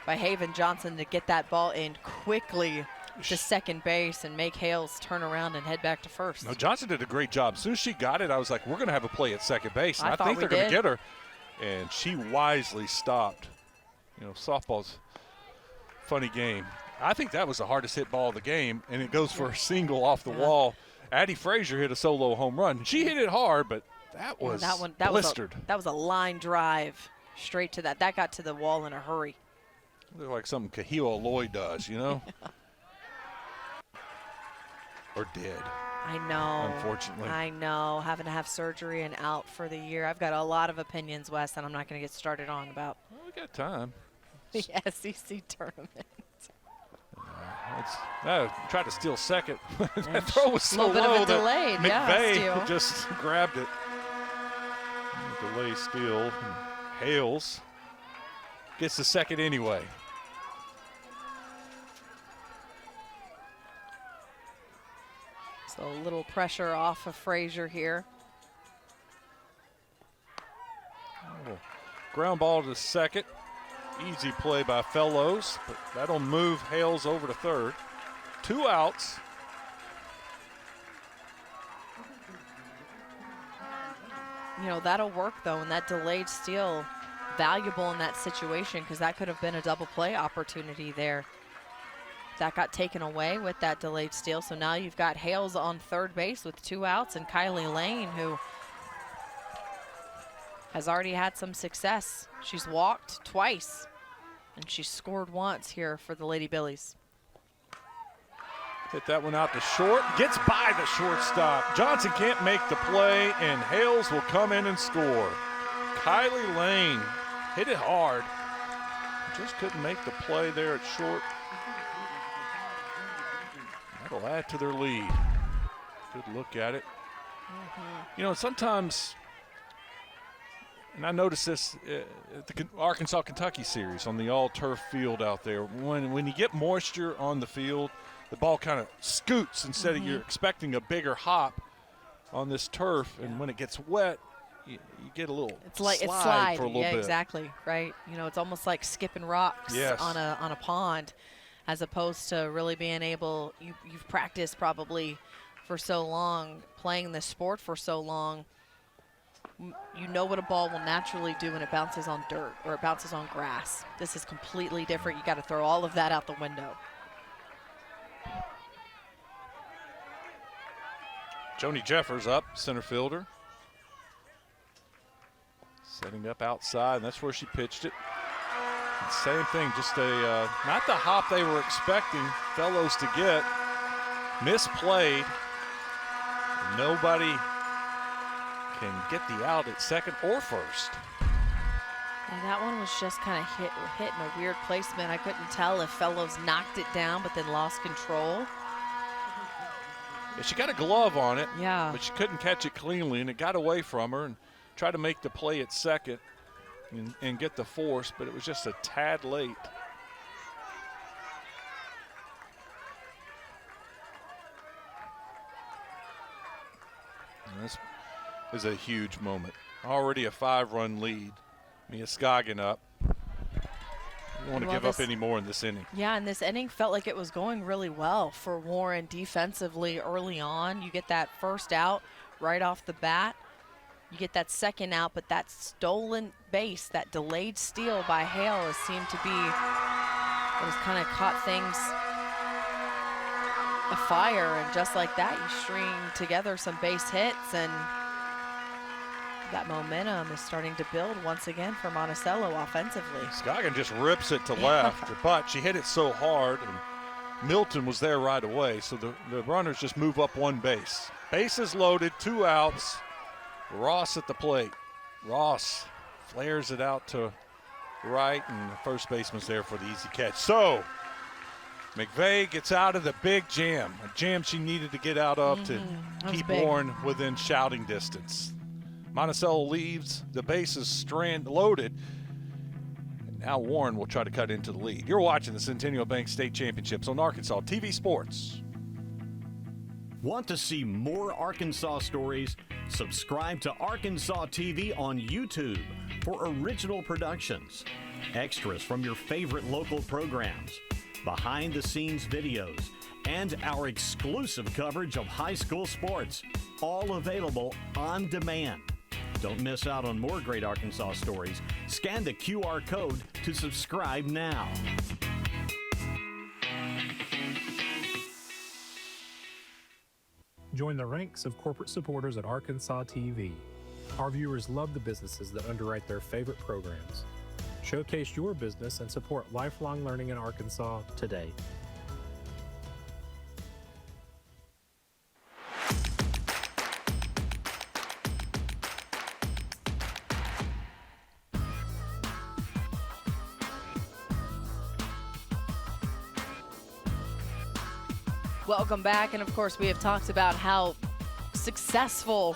by Haven Johnson to get that ball in quickly to second base and make Hales turn around and head back to first. No, Johnson did a great job. As soon as she got it, I was like, we're going to have a play at second base. And I think they're going to get her. And she wisely stopped. You know, softball's a funny game. I think that was the hardest hit ball of the game, and it goes for a single off the wall. Addie Frazier hit a solo home run. She hit it hard, but that was blistered. That was a line drive straight to that. That got to the wall in a hurry. Looked like something Kahio Lloyd does, you know? Or did. I know. Unfortunately. I know. Having to have surgery and out for the year. I've got a lot of opinions, Wes, that I'm not going to get started on about. Well, we got time. The SEC tournament. Tried to steal second. That throw was so low that delayed. McVeigh just grabbed it. Delay steal. Hales gets the second anyway. So a little pressure off of Frazier here. Oh, ground ball to second. Easy play by Fellows, but that'll move Hales over to third. 2 outs. You know, that'll work, though, and that delayed steal valuable in that situation because that could have been a double play opportunity there. That got taken away with that delayed steal. So now you've got Hales on third base with 2 outs and Kylie Lane, who has already had some success. She's walked twice and she's scored once here for the Lady Billies. Hit that one out to short, gets by the shortstop. Johnson can't make the play, and Hales will come in and score. Kylie Lane hit it hard, just couldn't make the play there at short. That'll add to their lead. Good look at it. You know, sometimes, and I noticed this at the Arkansas-Kentucky series on the all-turf field out there, when you get moisture on the field, the ball kind of scoots instead of you're expecting a bigger hop on this turf, and when it gets wet, you get a little slide for a little bit. Yeah, exactly, right. You know, it's almost like skipping rocks on a pond, as opposed to really being able. You've practiced probably for so long, playing this sport for so long. You know what a ball will naturally do when it bounces on dirt or it bounces on grass. This is completely different. You got to throw all of that out the window. Joni Jeffers up, center fielder. Setting up outside, and that's where she pitched it. And same thing, just not the hop they were expecting Fellows to get. Misplayed. Nobody can get the out at second or first. And that one was just kind of hit in a weird placement. I couldn't tell if Fellows knocked it down but then lost control. Yeah, she got a glove on it, yeah, but she couldn't catch it cleanly, and it got away from her and tried to make the play at second and get the force, but it was just a tad late. And this is a huge moment. Already a 5-run lead. Mia Scoggin up. You don't want to give up any more in this inning. Yeah, and this inning felt like it was going really well for Warren defensively early on. You get that first out right off the bat. You get that second out, but that stolen base, that delayed steal by Hale has seemed to be what has kind of caught things afire. And just like that, you string together some base hits, and that momentum is starting to build once again for Monticello offensively. Scoggin just rips it to left, but she hit it so hard, and Milton was there right away, so the runners just move up one base. Bases loaded, 2 outs. Ross at the plate. Ross flares it out to right, and the first baseman's there for the easy catch. So McVeigh gets out of the big jam, a jam she needed to get out of to keep Warren within shouting distance. Monticello leaves, the bases loaded, and now Warren will try to cut into the lead. You're watching the Centennial Bank State Championships on Arkansas TV Sports. Want to see more Arkansas stories? Subscribe to Arkansas TV on YouTube for original productions, extras from your favorite local programs, behind-the-scenes videos, and our exclusive coverage of high school sports, all available on demand. Don't miss out on more great Arkansas stories. Scan the QR code to subscribe now. Join the ranks of corporate supporters at Arkansas TV. Our viewers love the businesses that underwrite their favorite programs. Showcase your business and support lifelong learning in Arkansas today. Welcome back, and of course we have talked about how successful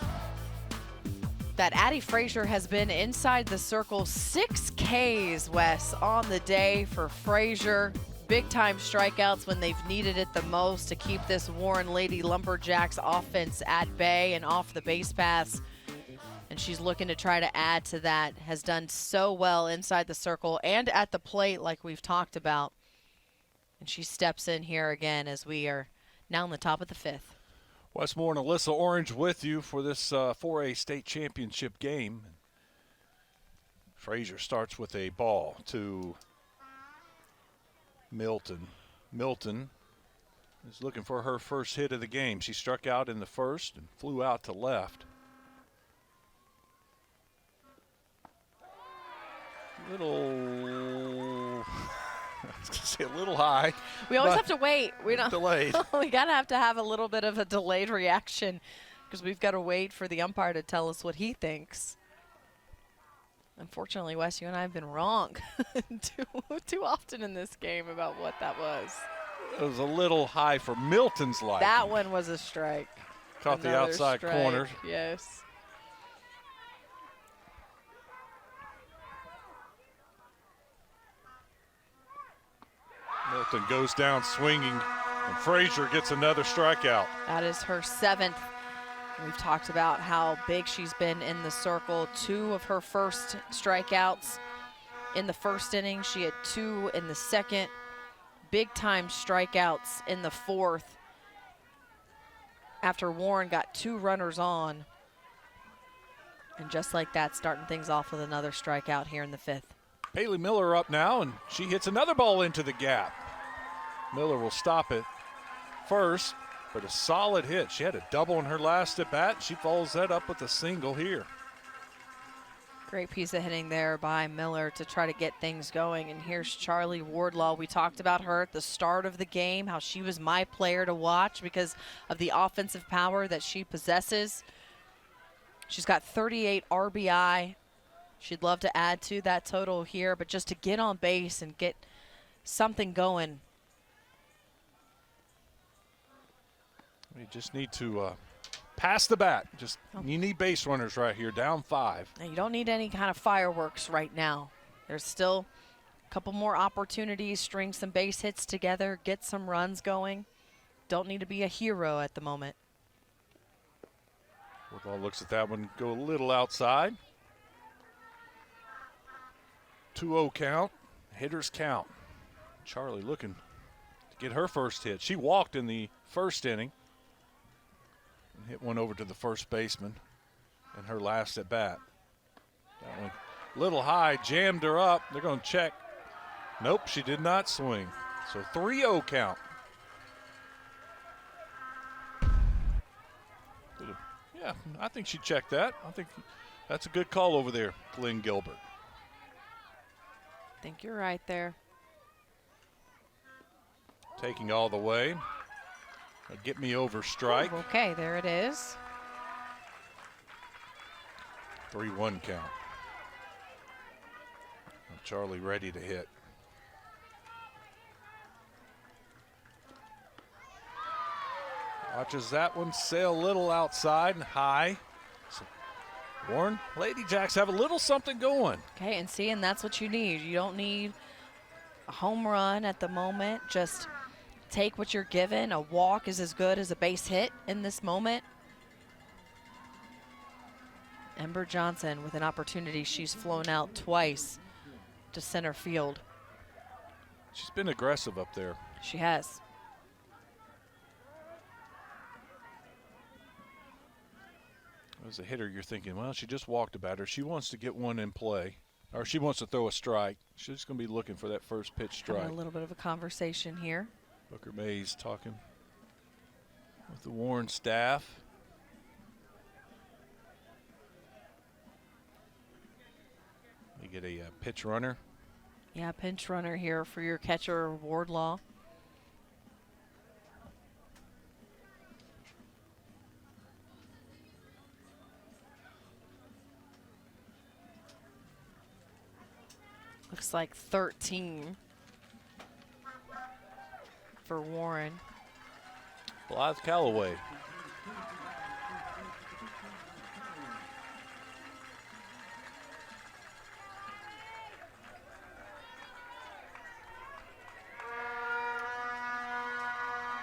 that Addie Frazier has been inside the circle. 6 Ks, Wes, on the day for Frazier. Big time strikeouts when they've needed it the most to keep this Warren Lady Lumberjacks offense at bay and off the base paths. And she's looking to try to add to that. Has done so well inside the circle and at the plate like we've talked about. And she steps in here again as we are now in the top of the 5th. Wes Moore and Alyssa Orange with you for this 4A state championship game. Frazier starts with a ball to Milton. Milton is looking for her first hit of the game. She struck out in the first and flew out to left. Little, I was gonna say a little high. We always have to wait. We don't delayed. We gotta have a little bit of a delayed reaction because we've got to wait for the umpire to tell us what he thinks. Unfortunately, Wes, you and I have been wrong too often in this game about what that was. It was a little high for Milton's liking. That one was a strike. Caught the Another outside strike, corner. Yes. Milton goes down swinging, and Frazier gets another strikeout. That is her 7th. We've talked about how big she's been in the circle. 2 of her first strikeouts in the first inning. She had 2 in the second. Big-time strikeouts in the 4th after Warren got 2 runners on. And just like that, starting things off with another strikeout here in the 5th. Haley Miller up now, and she hits another ball into the gap. Miller will stop it first, but a solid hit. She had a double in her last at bat. She follows that up with a single here. Great piece of hitting there by Miller to try to get things going. And here's Charlie Wardlaw. We talked about her at the start of the game, how she was my player to watch because of the offensive power that she possesses. She's got 38 RBI. She'd love to add to that total here, but just to get on base and get something going. We just need to pass the bat. You need base runners right here, down 5. And you don't need any kind of fireworks right now. There's still a couple more opportunities, string some base hits together, get some runs going. Don't need to be a hero at the moment. Wardlaw looks at that one, go a little outside. 2-0 count, hitters count. Charlie looking to get her first hit. She walked in the first inning and hit one over to the first baseman in her last at bat. That one a little high, jammed her up. They're going to check. Nope, she did not swing. So 3-0 count. Yeah, I think she checked that. I think that's a good call over there, Glenn Gilbert. I think you're right there. Taking all the way. A get me over strike. Okay, there it is. 3-1 count. Charlie ready to hit. Watches that one sail a little outside and high. So Warren, Lady Jacks have a little something going. Okay, and that's what you need. You don't need a home run at the moment. Just take what you're given. A walk is as good as a base hit in this moment. Ember Johnson with an opportunity. She's flown out twice to center field. She's been aggressive up there. She has. As a hitter, you're thinking, well, she just walked a batter. She wants to get one in play, or she wants to throw a strike. She's going to be looking for that first pitch strike. Having a little bit of a conversation here. Booker Mays talking with the Warren staff. You get a pitch runner. Yeah, pinch runner here for your catcher, Wardlaw. Looks like 13 for Warren. Blythe Callaway.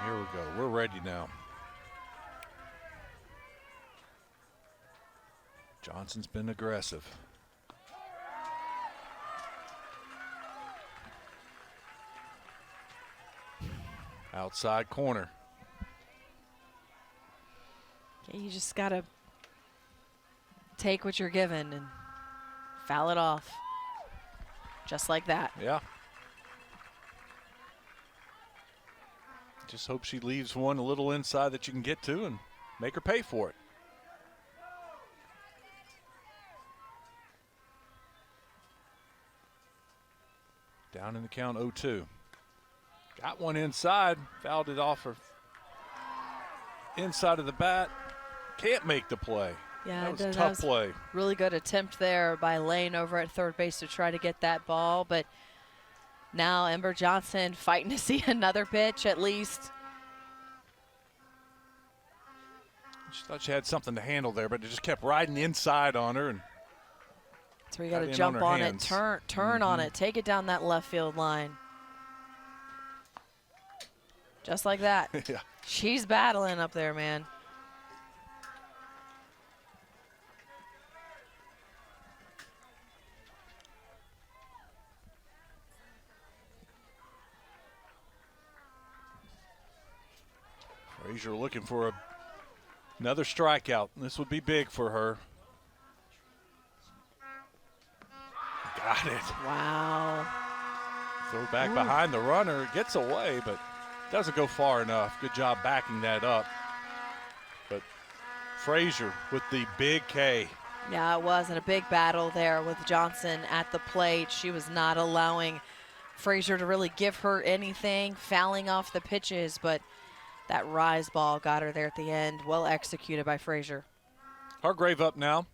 Here we go. We're ready now. Johnson's been aggressive. Outside corner. Okay, you just got to take what you're given and foul it off. Just like that. Yeah. Just hope she leaves one a little inside that you can get to and make her pay for it. Down in the count 0-2. Got one inside, fouled it off her inside of the bat. Can't make the play. Yeah, that was a tough play. Really good attempt there by Lane over at third base to try to get that ball, but now Ember Johnson fighting to see another pitch at least. She thought she had something to handle there, but it just kept riding inside on her. And so we got to jump on it, turn on it, take it down that left field line. Just like that. Yeah. She's battling up there, man. Frazier looking for another strikeout. This would be big for her. Got it. Wow. Throw back behind the runner. It gets away, but doesn't go far enough. Good job backing that up. But Frazier with the big K. Yeah, it was in a big battle there with Johnson at the plate. She was not allowing Frazier to really give her anything, fouling off the pitches, but that rise ball got her there at the end. Well executed by Frazier. Hargrave up now.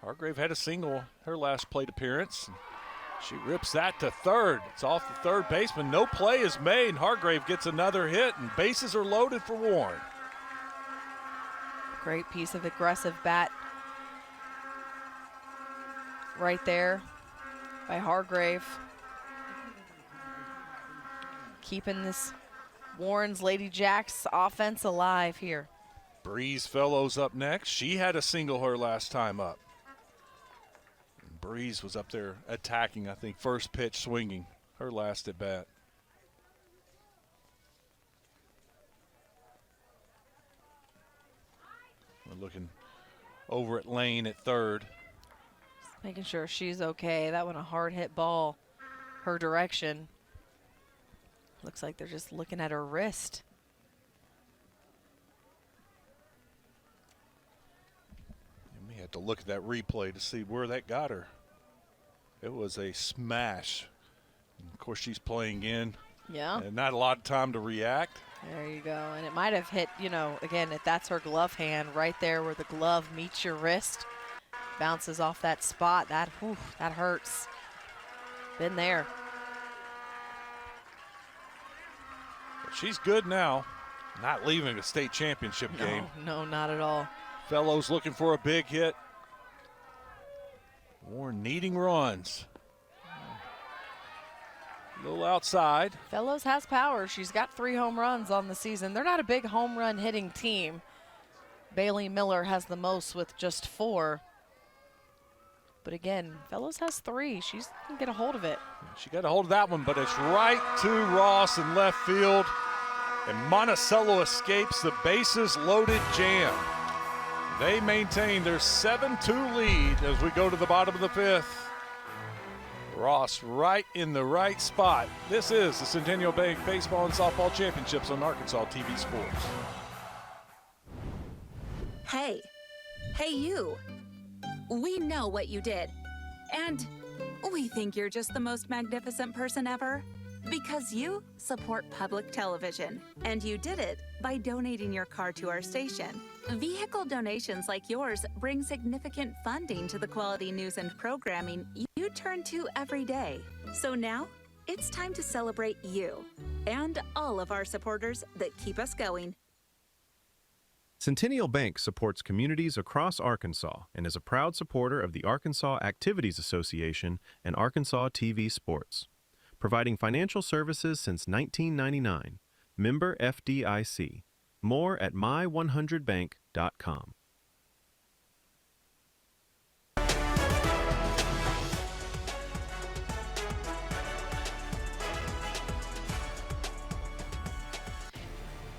Hargrave had a single her last plate appearance. She rips that to third. It's off the third baseman. No play is made. Hargrave gets another hit, and bases are loaded for Warren. Great piece of aggressive bat right there by Hargrave. Keeping this Warren's Lady Jacks offense alive here. Breeze Fellows up next. She had a single her last time up. And Breeze was up there attacking, I think, first pitch swinging her last at bat. We're looking over at Lane at third. Just making sure she's okay. That one a hard hit ball her direction. Looks like they're just looking at her wrist. And we had to look at that replay to see where that got her. It was a smash. And of course, she's playing in. Yeah. And not a lot of time to react. There you go. And it might have hit, you know, again, if that's her glove hand right there where the glove meets your wrist, bounces off that spot. That hurts. Been there. She's good now. Not leaving a state championship game. No, not at all. Fellows looking for a big hit. Warren needing runs. A little outside. Fellows has power. She's got 3 home runs on the season. They're not a big home run hitting team. Bailey Miller has the most with just 4. But again, Fellows has 3. She's going to get a hold of it. She got a hold of that one, but it's right to Ross in left field. And Monticello escapes the bases loaded jam. They maintain their 7-2 lead as we go to the bottom of the 5th. Ross right in the right spot. This is the Centennial Bank Baseball and Softball Championships on Arkansas TV Sports. Hey you. We know what you did. And we think you're just the most magnificent person ever. Because you support public television, and you did it by donating your car to our station. Vehicle donations like yours bring significant funding to the quality news and programming you turn to every day. So now, it's time to celebrate you and all of our supporters that keep us going. Centennial Bank supports communities across Arkansas and is a proud supporter of the Arkansas Activities Association and Arkansas TV Sports. Providing financial services since 1999. Member FDIC. More at my100bank.com.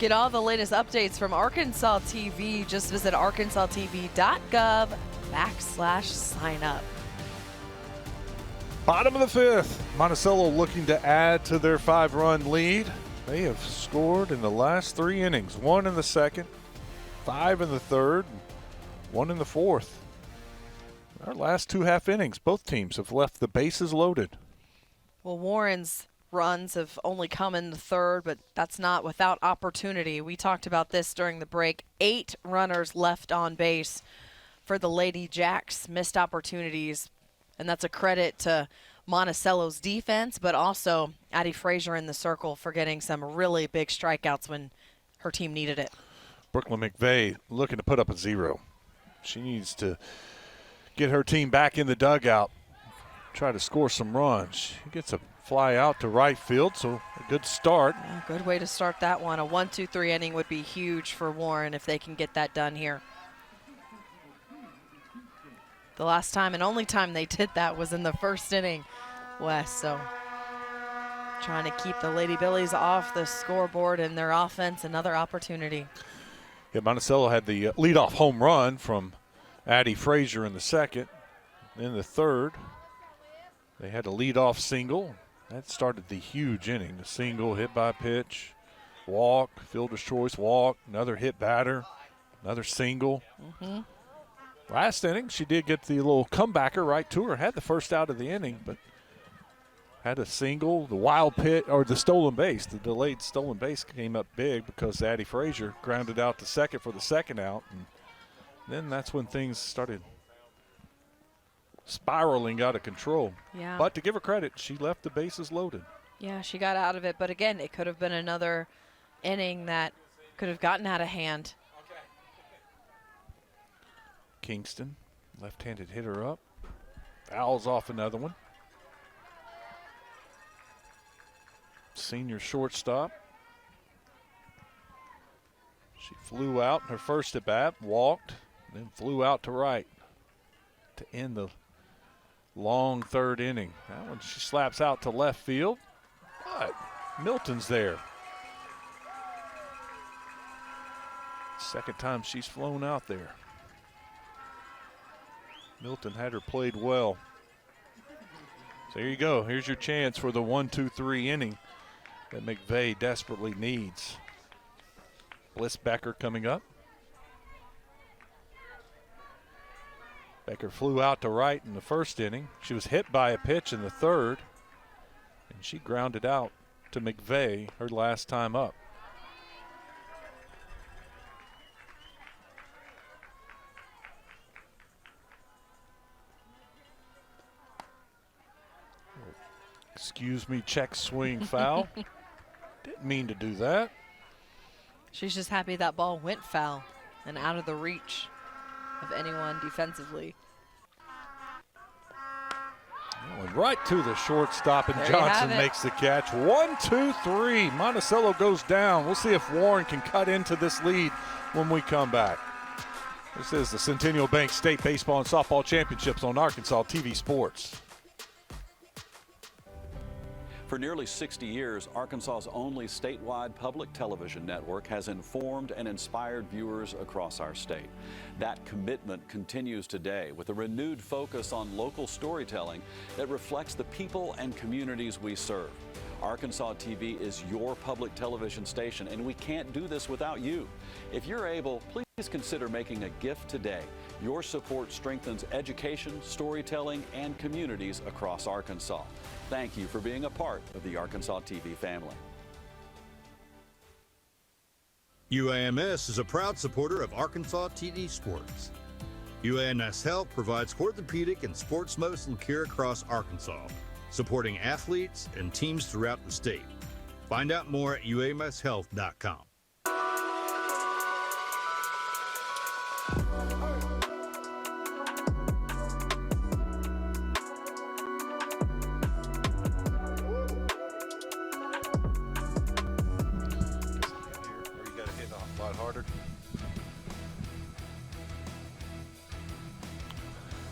Get all the latest updates from Arkansas TV. Just visit arkansastv.gov/sign up. Bottom of the fifth. Monticello looking to add to their 5-run lead. They have scored in the last 3 innings. 1 in the second, 5 in the third, 1 in the fourth. Our last 2 half innings, both teams have left the bases loaded. Well, Warren's runs have only come in the third, but that's not without opportunity. We talked about this during the break. 8 runners left on base for the Lady Jacks. Missed opportunities, and that's a credit to Monticello's defense, but also Addie Frazier in the circle for getting some really big strikeouts when her team needed it. Brooklyn McVeigh looking to put up a 0. She needs to get her team back in the dugout, try to score some runs. She gets a fly out to right field, so a good start. Yeah, good way to start that one. A 1-2-3 inning would be huge for Warren if they can get that done here. The last time and only time they did that was in the first inning, Wes. So trying to keep the Lady Billies off the scoreboard and their offense another opportunity. Yeah, Monticello had the leadoff home run from Addie Frazier in the second. In the third, they had a leadoff single. That started the huge inning. The single, hit by pitch, walk, fielder's choice, walk, another hit batter, another single. Last inning, she did get the little comebacker right to her. Had the first out of the inning, but had a single. The wild pitch, or the stolen base, the delayed stolen base came up big because Addie Frazier grounded out to second for the second out. And then that's when things started spiraling out of control. Yeah. But to give her credit, she left the bases loaded. Yeah, she got out of it. But again, it could have been another inning that could have gotten out of hand. Kingston, left-handed hitter up. Fouls off another one. Senior shortstop. She flew out in her first at bat, walked, then flew out to right to end the long third inning. That one she slaps out to left field, but Milton's there. Second time she's flown out there. Milton had her played well. So here you go. Here's your chance for the 1-2-3 inning that McVeigh desperately needs. Bliss Becker coming up. Becker flew out to right in the first inning. She was hit by a pitch in the third, and she grounded out to McVeigh her last time up. Excuse me, check swing foul. Didn't mean to do that. She's just happy that ball went foul and out of the reach of anyone defensively. Went right to the shortstop, and There you Johnson have it. makes the catch. 1-2-3. Monticello goes down. We'll see if Warren can cut into this lead when we come back. This is the Centennial Bank State Baseball and Softball Championships on Arkansas TV Sports. For nearly 60 years, Arkansas's only statewide public television network has informed and inspired viewers across our state. That commitment continues today with a renewed focus on local storytelling that reflects the people and communities we serve. Arkansas TV is your public television station, and we can't do this without you. If you're able, please consider making a gift today. Your support strengthens education, storytelling, and communities across Arkansas. Thank you for being a part of the Arkansas TV family. UAMS is a proud supporter of Arkansas TD Sports. UAMS Health provides orthopedic and sports medicine care across Arkansas, supporting athletes and teams throughout the state. Find out more at uamshealth.com.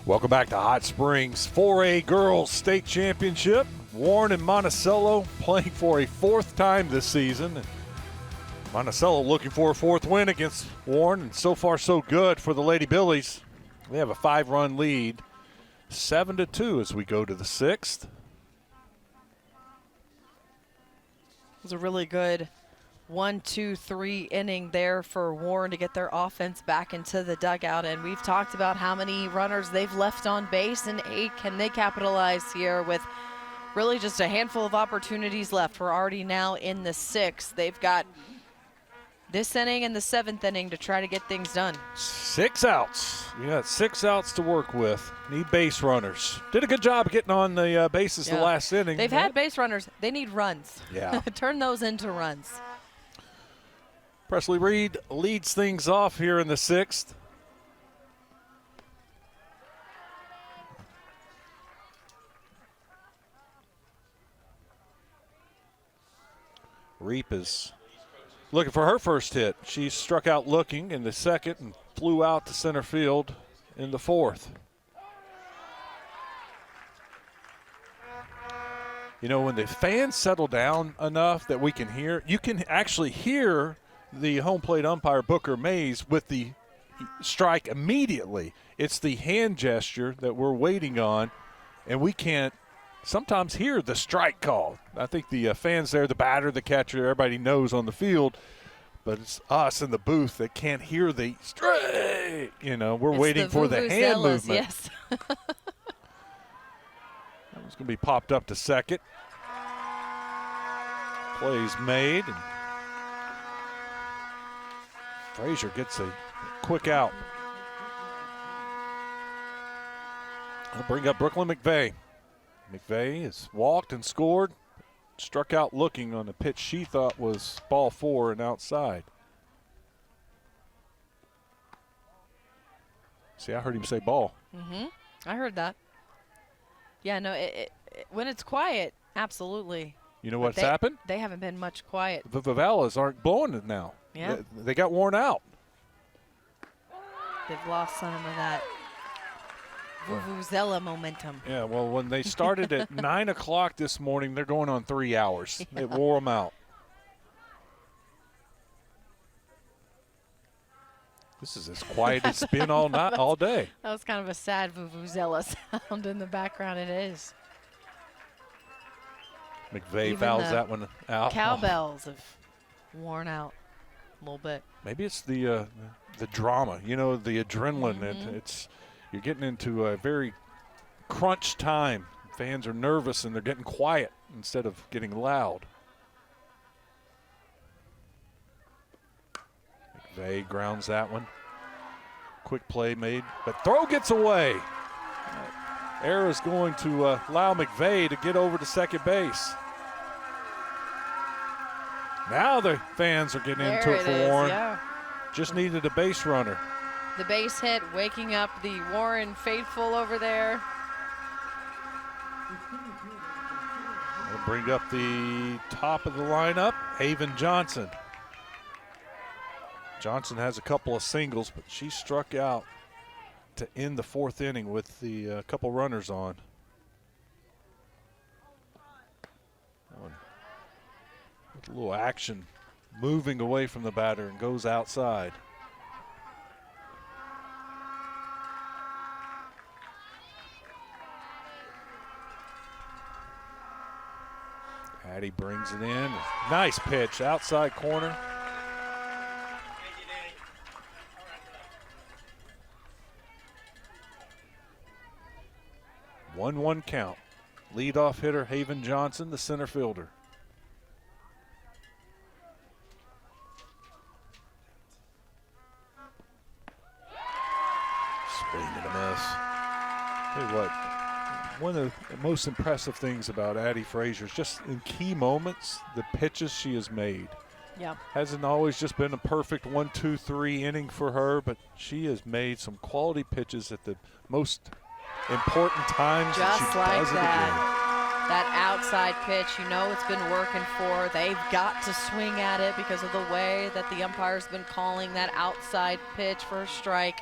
Welcome back to Hot Springs 4A Girls State Championship. Warren and Monticello playing for a 4th time this season. Monticello looking for a 4th win against Warren, and so far so good for the Lady Billies. They have a 5-run lead 7-2 as we go to the 6th. It was a really good 1, 2, 3 inning there for Warren to get their offense back into the dugout. And we've talked about how many runners they've left on base, and can they capitalize here with really just a handful of opportunities left. We're already now in the 6th. They've got this inning and the 7th inning to try to get things done. 6 outs. You got 6 outs to work with. Need base runners. Did a good job of getting on the bases the last inning. They've had base runners. They need runs. Yeah. Turn those into runs. Presley Reed leads things off here in the 6th. Reap is looking for her first hit. She struck out looking in the 2nd and flew out to center field in the 4th. You know, when the fans settle down enough that we can hear, you can actually hear the home plate umpire, Booker Mays, with the strike immediately. It's the hand gesture that we're waiting on, and we can't sometimes hear the strike call. I think the fans there, the batter, the catcher, everybody knows on the field, but it's us in the booth that can't hear the strike. You know, we're waiting for the hand movement. Yes. That was going to be popped up to 2nd. Plays made, and Frazier gets a quick out. I'll bring up Brooklyn McVeigh. McVeigh has walked and scored, struck out looking on a pitch she thought was ball 4 and outside. See, I heard him say ball. Mm-hmm. I heard that. Yeah, no, when it's quiet, absolutely. You know what's happened? They haven't been much quiet. The Vivalas aren't blowing it now. Yeah. They got worn out. They've lost some of that Vuvuzela momentum. Yeah, well, when they started at 9 o'clock this morning, they're going on 3 hours. Yeah. It wore them out. This is as quiet as it's been all night, all day. That was kind of a sad Vuvuzela sound in the background. It is. McVeigh Even fouls the that one out. Cowbells have worn out a little bit. Maybe it's the drama, you know, the adrenaline. It's you're getting into a very crunch time. Fans are nervous and they're getting quiet instead of getting loud. McVeigh grounds that one. Quick play made, but throw gets away. Error is going to allow McVeigh to get over to second base. Now the fans are getting into it for Warren. Yeah. Just needed a base runner. The base hit waking up the Warren faithful over there. We'll bring up the top of the lineup, Haven Johnson. Johnson has a couple of singles, but she struck out to end the 4th inning with the couple runners on. With a little action, moving away from the batter and goes outside. Addie brings it in. Nice pitch, outside corner. One count. Leadoff hitter Haven Johnson, the center fielder. Swing and a miss. Tell you what, one of the most impressive things about Addie Frazier is just in key moments, the pitches she has made. Yeah. Hasn't always just been a perfect 1, 2, 3 inning for her, but she has made some quality pitches at the most important times. Just that she like does it that. That outside pitch, you know it's been working for. They've got to swing at it because of the way that the umpire's been calling that outside pitch for a strike.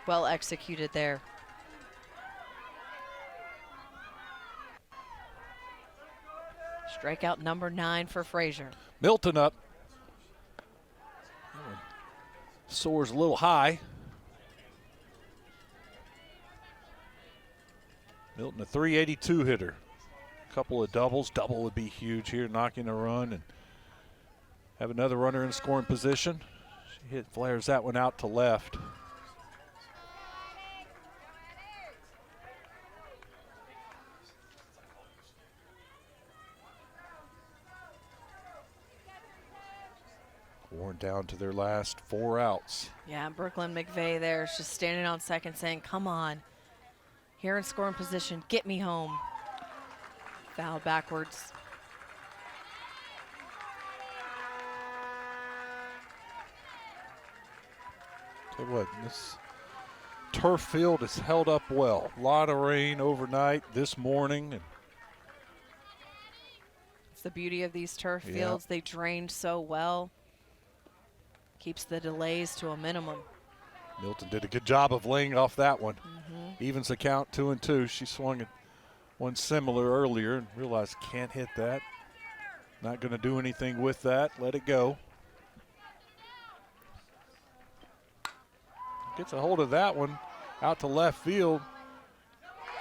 Well executed there. Strikeout number 9 for Frazier. Milton up. Soars a little high. Milton, a 382 hitter. Couple of doubles. Double would be huge here, knocking a run and have another runner in scoring position. She flares that one out to left. Warren down to their last 4 outs. Yeah, Brooklyn McVeigh there is just standing on second saying, come on. Here in scoring position, get me home. Foul backwards. Tell you what, this turf field has held up well. A lot of rain overnight this morning. And it's the beauty of these turf fields. They drained so well. Keeps the delays to a minimum. Milton did a good job of laying off that one. Evens the count 2-2. She swung at one similar earlier and realized can't hit that. Not going to do anything with that. Let it go. Gets a hold of that one out to left field.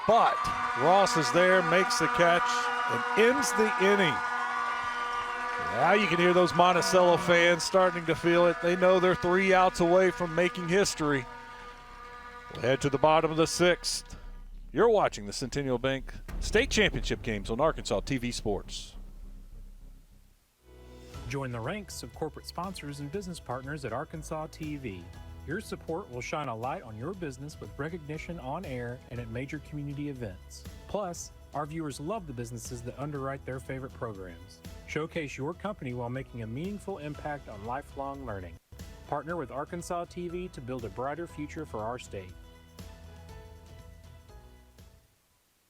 But Ross is there, makes the catch, and ends the inning. Now you can hear those Monticello fans starting to feel it. They know they're 3 outs away from making history. We'll head to the bottom of the 6th. You're watching the Centennial Bank State Championship games on Arkansas TV Sports. Join the ranks of corporate sponsors and business partners at Arkansas TV. Your support will shine a light on your business with recognition on air and at major community events. Plus, our viewers love the businesses that underwrite their favorite programs. Showcase your company while making a meaningful impact on lifelong learning. Partner with Arkansas TV to build a brighter future for our state.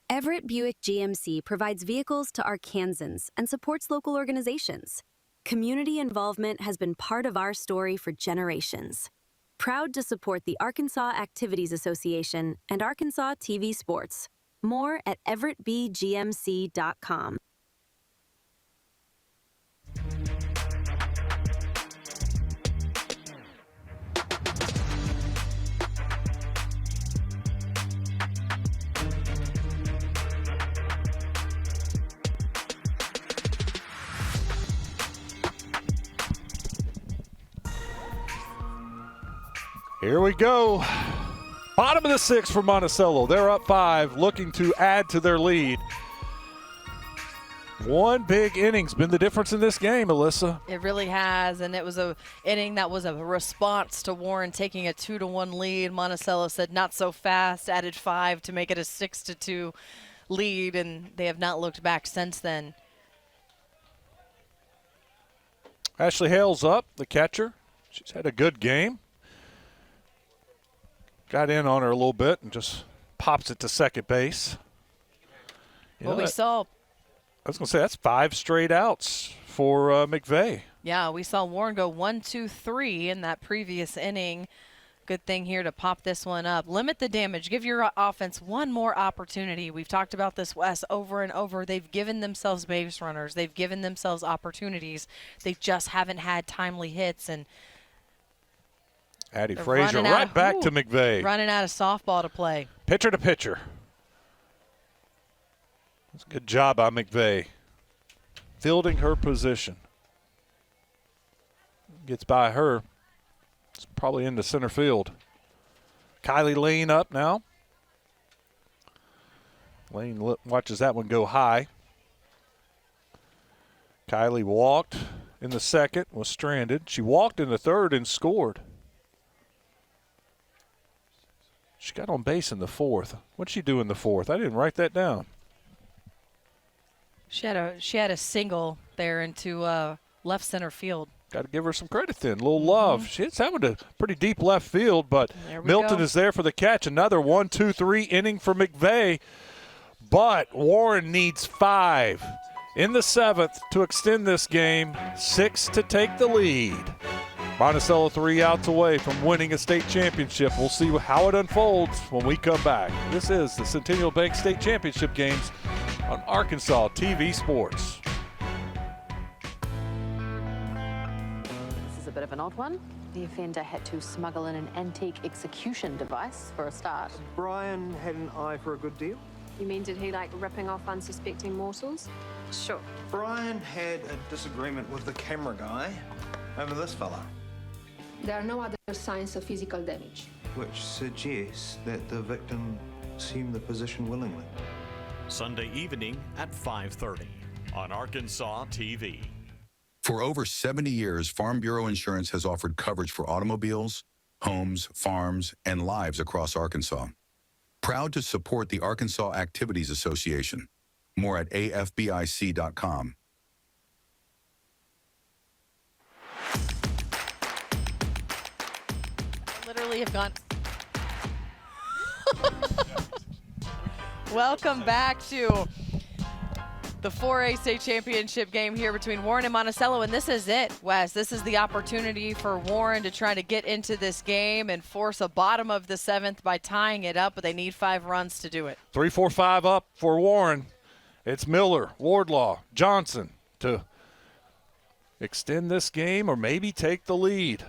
Everett Buick GMC provides vehicles to Arkansans and supports local organizations. Community involvement has been part of our story for generations. Proud to support the Arkansas Activities Association and Arkansas TV Sports. More at everettbgmc.com. Here we go. Bottom of the 6th for Monticello. They're up 5, looking to add to their lead. One big inning's been the difference in this game, Alyssa. It really has, and it was a inning that was a response to Warren taking a 2-1 lead. Monticello said not so fast, added 5 to make it a 6-2 lead, and they have not looked back since then. Ashley Hale's up, the catcher. She's had a good game. Got in on her a little bit and just pops it to second base. We saw. I was going to say, that's 5 straight outs for McVeigh. Yeah, we saw Warren go 1, 2, 3 in that previous inning. Good thing here to pop this one up. Limit the damage. Give your offense one more opportunity. We've talked about this, Wes, over and over. They've given themselves base runners. They've given themselves opportunities. They just haven't had timely hits. And Addie Frazier right back to McVeigh. Running out of softball to play. Pitcher to pitcher. That's a good job by McVeigh. Fielding her position. Gets by her. It's probably into center field. Kylie Lane up now. Lane watches that one go high. Kylie walked in the second, was stranded. She walked in the third and scored. She got on base in the fourth. What'd she do in the fourth? I didn't write that down. She had a single there into left center field. Got to give her some credit then. A little love. She's having a pretty deep left field, but Milton is there for the catch. Another 1-2-3 inning for McVeigh. But Warren needs 5 in the 7th to extend this game. 6 to take the lead. Monticello 3 outs away from winning a state championship. We'll see how it unfolds when we come back. This is the Centennial Bank State Championship games on Arkansas TV Sports. This is a bit of an odd one. The offender had to smuggle in an antique execution device for a start. Brian had an eye for a good deal? You mean, did he like ripping off unsuspecting morsels? Sure. Brian had a disagreement with the camera guy over this fella, There are no other signs of physical damage. which suggests that the victim assumed the position willingly. Sunday evening at 5:30 on Arkansas TV. For over 70 years, Farm Bureau Insurance has offered coverage for automobiles, homes, farms, and lives across Arkansas. Proud to support the Arkansas Activities Association. More at afbic.com. I literally have gone. Welcome back to the 4A state championship game here between Warren and Monticello, and this is it, Wes. This is the opportunity for Warren to try to get into this game and force a bottom of the seventh by tying it up, but they need 5 runs to do it. 3-4-5 up for Warren. It's Miller, Wardlaw, Johnson to extend this game or maybe take the lead.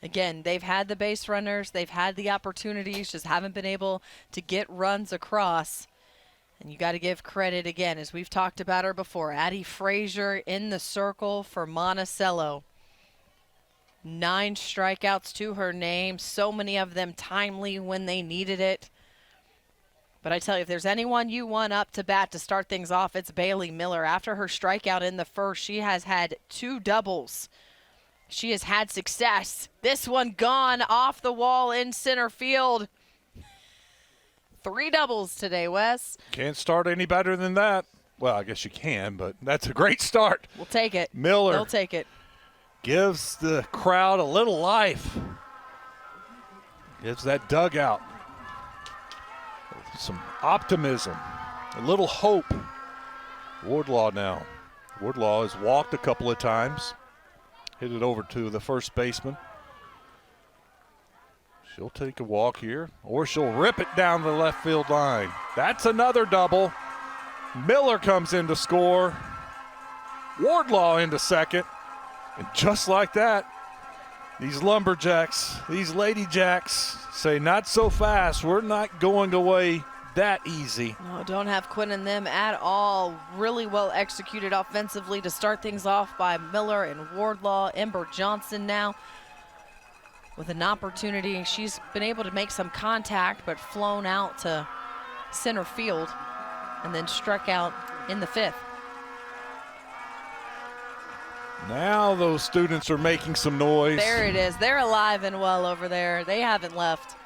Again, they've had the base runners, they've had the opportunities, just haven't been able to get runs across. And you got to give credit again, as we've talked about her before, Addie Frazier in the circle for Monticello. 9 strikeouts to her name, so many of them timely when they needed it. But I tell you, if there's anyone you want up to bat to start things off, it's Bailey Miller. After her strikeout in the first, she has had 2 doubles. She has had success. This one gone off the wall in center field. 3 doubles today, Wes. Can't start any better than that. Well, I guess you can, but that's a great start. We'll take it. Miller. They'll take it. Gives the crowd a little life. Gives that dugout some optimism, a little hope. Wardlaw now. Wardlaw has walked a couple of times. Hit it over to the first baseman. She'll take a walk here, or she'll rip it down the left field line. That's another double. Miller comes in to score. Wardlaw into second. And just like that, these Lumberjacks, these Lady Jacks say, not so fast. We're not going away that easy. No, don't have Quinn in them at all. Really well executed offensively to start things off by Miller and Wardlaw. Ember Johnson now with an opportunity. She's been able to make some contact, but flown out to center field and then struck out in the 5th. Now those students are making some noise. There it is. They're alive and well over there. They haven't left.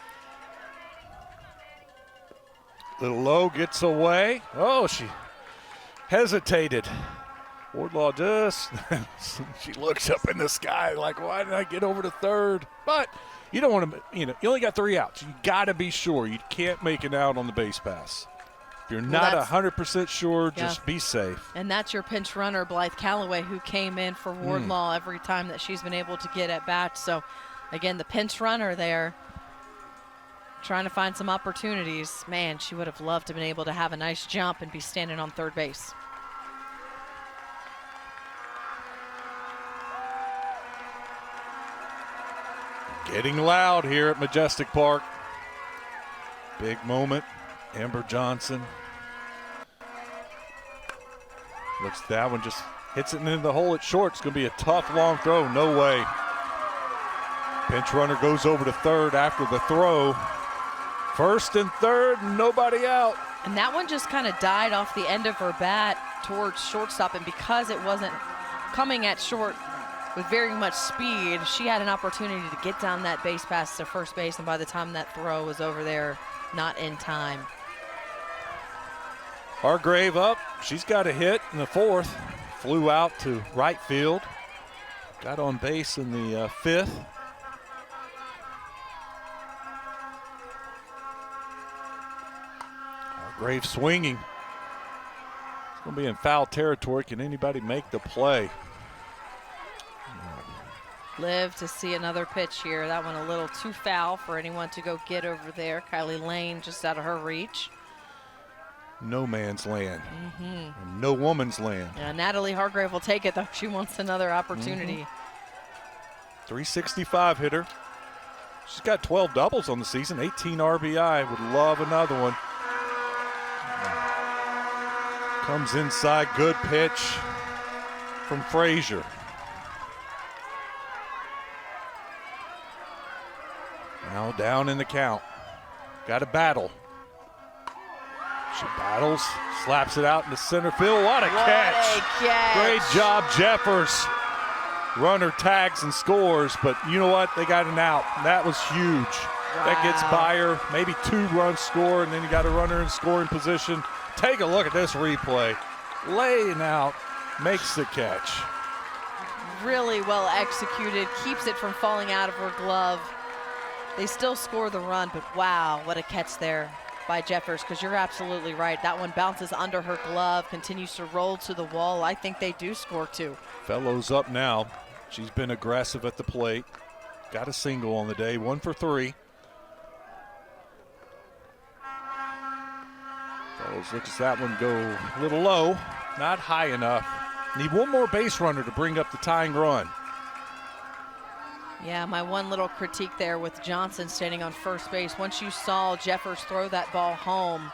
Little low gets away. Oh, she hesitated. Wardlaw just, she looks up in the sky like, why did I get over to third? But you don't want to, you only got 3 outs. You got to be sure. You can't make it out on the base pass. If you're not 100% sure, just be safe. And that's your pinch runner, Blythe Calloway, who came in for Wardlaw every time that she's been able to get at bat. So, again, the pinch runner there, trying to find some opportunities. Man, she would have loved to have been able to have a nice jump and be standing on third base. Getting loud here at Majestic Park. Big moment. Amber Johnson. Looks, that one just hits it into the hole at short. It's going to be a tough, long throw. No way. Pinch runner goes over to third after the throw. First and third, nobody out. And that one just kind of died off the end of her bat towards shortstop, and because it wasn't coming at short with very much speed, she had an opportunity to get down that base pass to first base, and by the time that throw was over there, not in time. Hargrave up. She's got a hit in the 4th. Flew out to right field. Got on base in the 5th. Hargrave swinging. It's going to be in foul territory. Can anybody make the play? Live to see another pitch here. That one a little too foul for anyone to go get over there. Kylie Lane just out of her reach. No man's land. No woman's land. Yeah, Natalie Hargrave will take it, though. She wants another opportunity. 365 hitter. She's got 12 doubles on the season, 18 RBI. Would love another one. Comes inside, good pitch from Frazier. Now down in the count. Got to battle. She battles, slaps it out into center field. What a catch. Great job, Jeffers. Runner tags and scores, but you know what? They got an out. That was huge. Wow. That gets by her. Maybe 2 runs score, and then you got a runner in scoring position. Take a look at this replay. Laying out, makes the catch. Really well executed, keeps it from falling out of her glove. They still score the run, but wow, what a catch there by Jeffers, because you're absolutely right. That one bounces under her glove, continues to roll to the wall. I think they do score 2. Fellows up now. She's been aggressive at the plate. Got a single on the day, 1 for 3. Fellows looks at that one go a little low, not high enough. Need one more base runner to bring up the tying run. Yeah, my one little critique there with Johnson standing on first base. Once you saw Jeffers throw that ball home,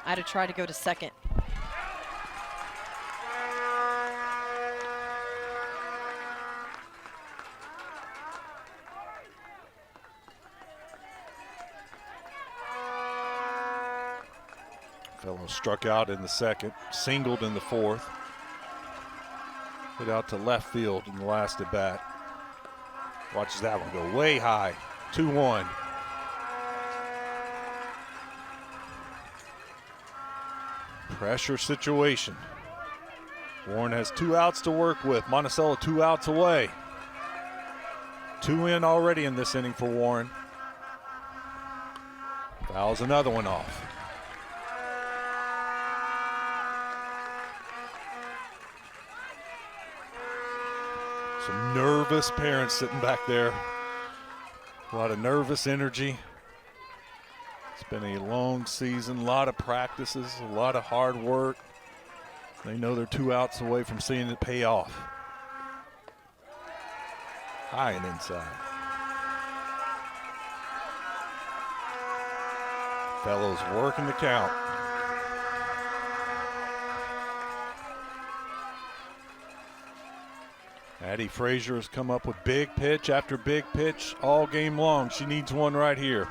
I'd have tried to go to second. Fellow struck out in the second, singled in the fourth. Hit out to left field in the last at bat. Watches that one go way high, 2-1. Pressure situation. Warren has 2 outs to work with. Monticello 2 outs away. 2 in already in this inning for Warren. Fouls another one off. Some nervous parents sitting back there. A lot of nervous energy. It's been a long season, a lot of practices, a lot of hard work. They know they're 2 outs away from seeing it pay off. High and inside. Fellows working the count. Addie Frazier has come up with big pitch after big pitch all game long. She needs one right here.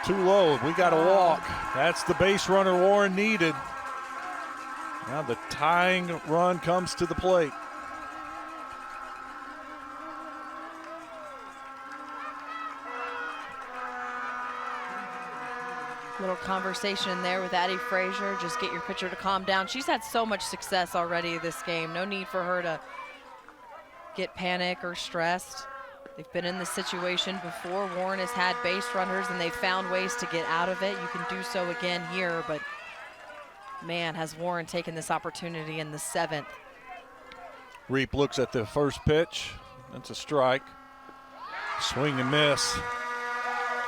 Too low. We got to walk. That's the base runner Warren needed. Now the tying run comes to the plate. Little conversation there with Addie Frazier. Just get your pitcher to calm down. She's had so much success already this game. No need for her to get panic or stressed. They've been in this situation before. Warren has had base runners and they've found ways to get out of it. You can do so again here, but man, has Warren taken this opportunity in the 7th. Reap looks at the first pitch. That's a strike. Swing and miss.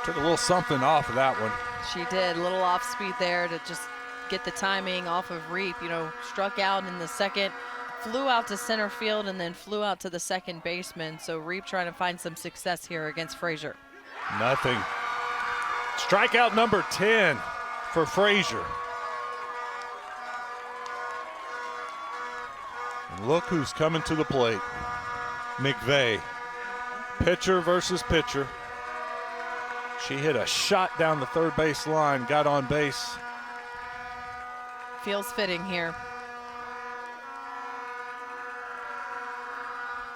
Took a little something off of that one. She did, a little off speed there to just get the timing off of Reap. You know, struck out in the second, flew out to center field, and then flew out to the second baseman. So Reap trying to find some success here against Frazier. Nothing. Strikeout number 10 for Frazier. And look who's coming to the plate. McVeigh. Pitcher versus pitcher. She hit a shot down the third base line, got on base. Feels fitting here.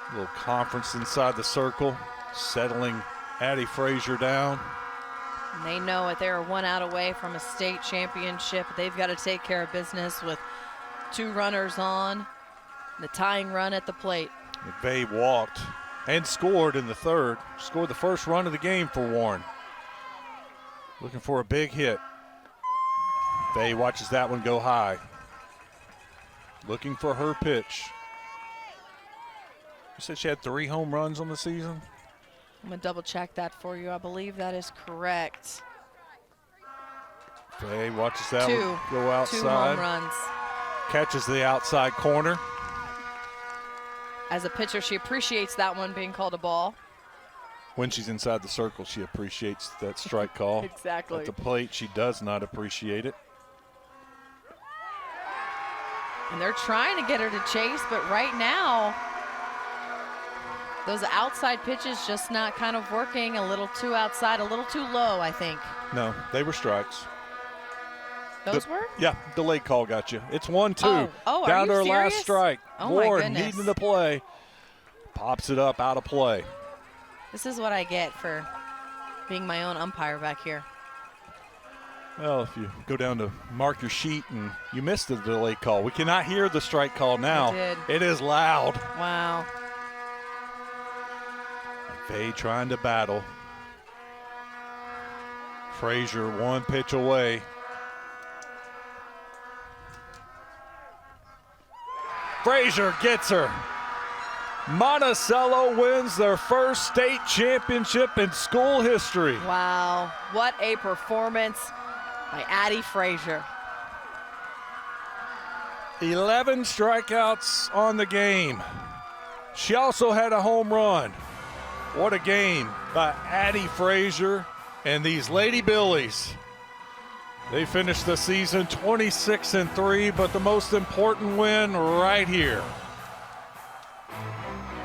A little conference inside the circle, settling Addie Frazier down. And they know it. They're 1 out away from a state championship. They've got to take care of business with 2 runners on. The tying run at the plate. McVeigh walked and scored in the third. Scored the first run of the game for Warren. Looking for a big hit. Faye watches that one go high. Looking for her pitch. You said she had 3 home runs on the season? I'm going to double check that for you. I believe that is correct. Faye watches that one go outside. 2 home runs. Catches the outside corner. As a pitcher, she appreciates that one being called a ball. When she's inside the circle, she appreciates that strike call. Exactly. At the plate, she does not appreciate it. And they're trying to get her to chase, but right now, those outside pitches just not kind of working. A little too outside, a little too low, I think. No, they were strikes. Those were? Yeah, delayed call got you. It's 1-2. Oh, are down you to her serious? last strike. Oh, my Warren goodness. needing to play. Pops it up, out of play. This is what I get for being my own umpire back here. Well, if you go down to mark your sheet and you missed the delayed call, we cannot hear the strike call now. I did. It is loud. Wow. McVay trying to battle. Frazier one pitch away. Frazier gets her. Monticello wins their first state championship in school history. Wow. What a performance by Addie Frazier. 11 strikeouts on the game. She also had a home run. What a game by Addie Frazier and these Lady Billies. They finished the season 26-3, but the most important win right here.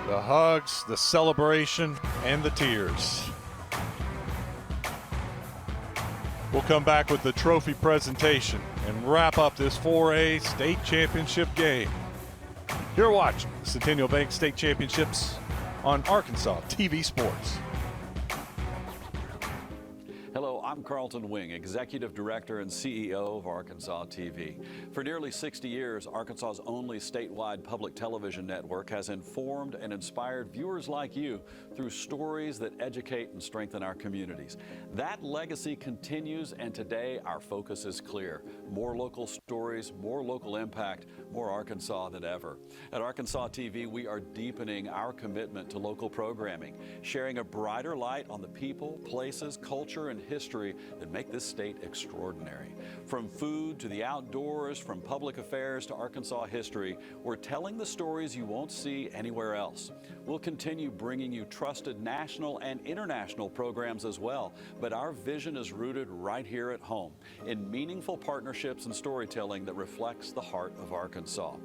The hugs, the celebration, and the tears. We'll come back with the trophy presentation and wrap up this 4A state championship game. You're watching the Centennial Bank State Championships on Arkansas TV Sports. Hello, I'm Carlton Wing, Executive Director and CEO of Arkansas TV. For nearly 60 years, Arkansas's only statewide public television network has informed and inspired viewers like you through stories that educate and strengthen our communities. That legacy continues, and today our focus is clear. More local stories, more local impact, more Arkansas than ever. At Arkansas TV, we are deepening our commitment to local programming, sharing a brighter light on the people, places, culture, and history that make this state extraordinary. From food to the outdoors, from public affairs to Arkansas history, we're telling the stories you won't see anywhere else. We'll continue bringing you trusted national and international programs as well, but our vision is rooted right here at home in meaningful partnerships and storytelling that reflects the heart of Arkansas.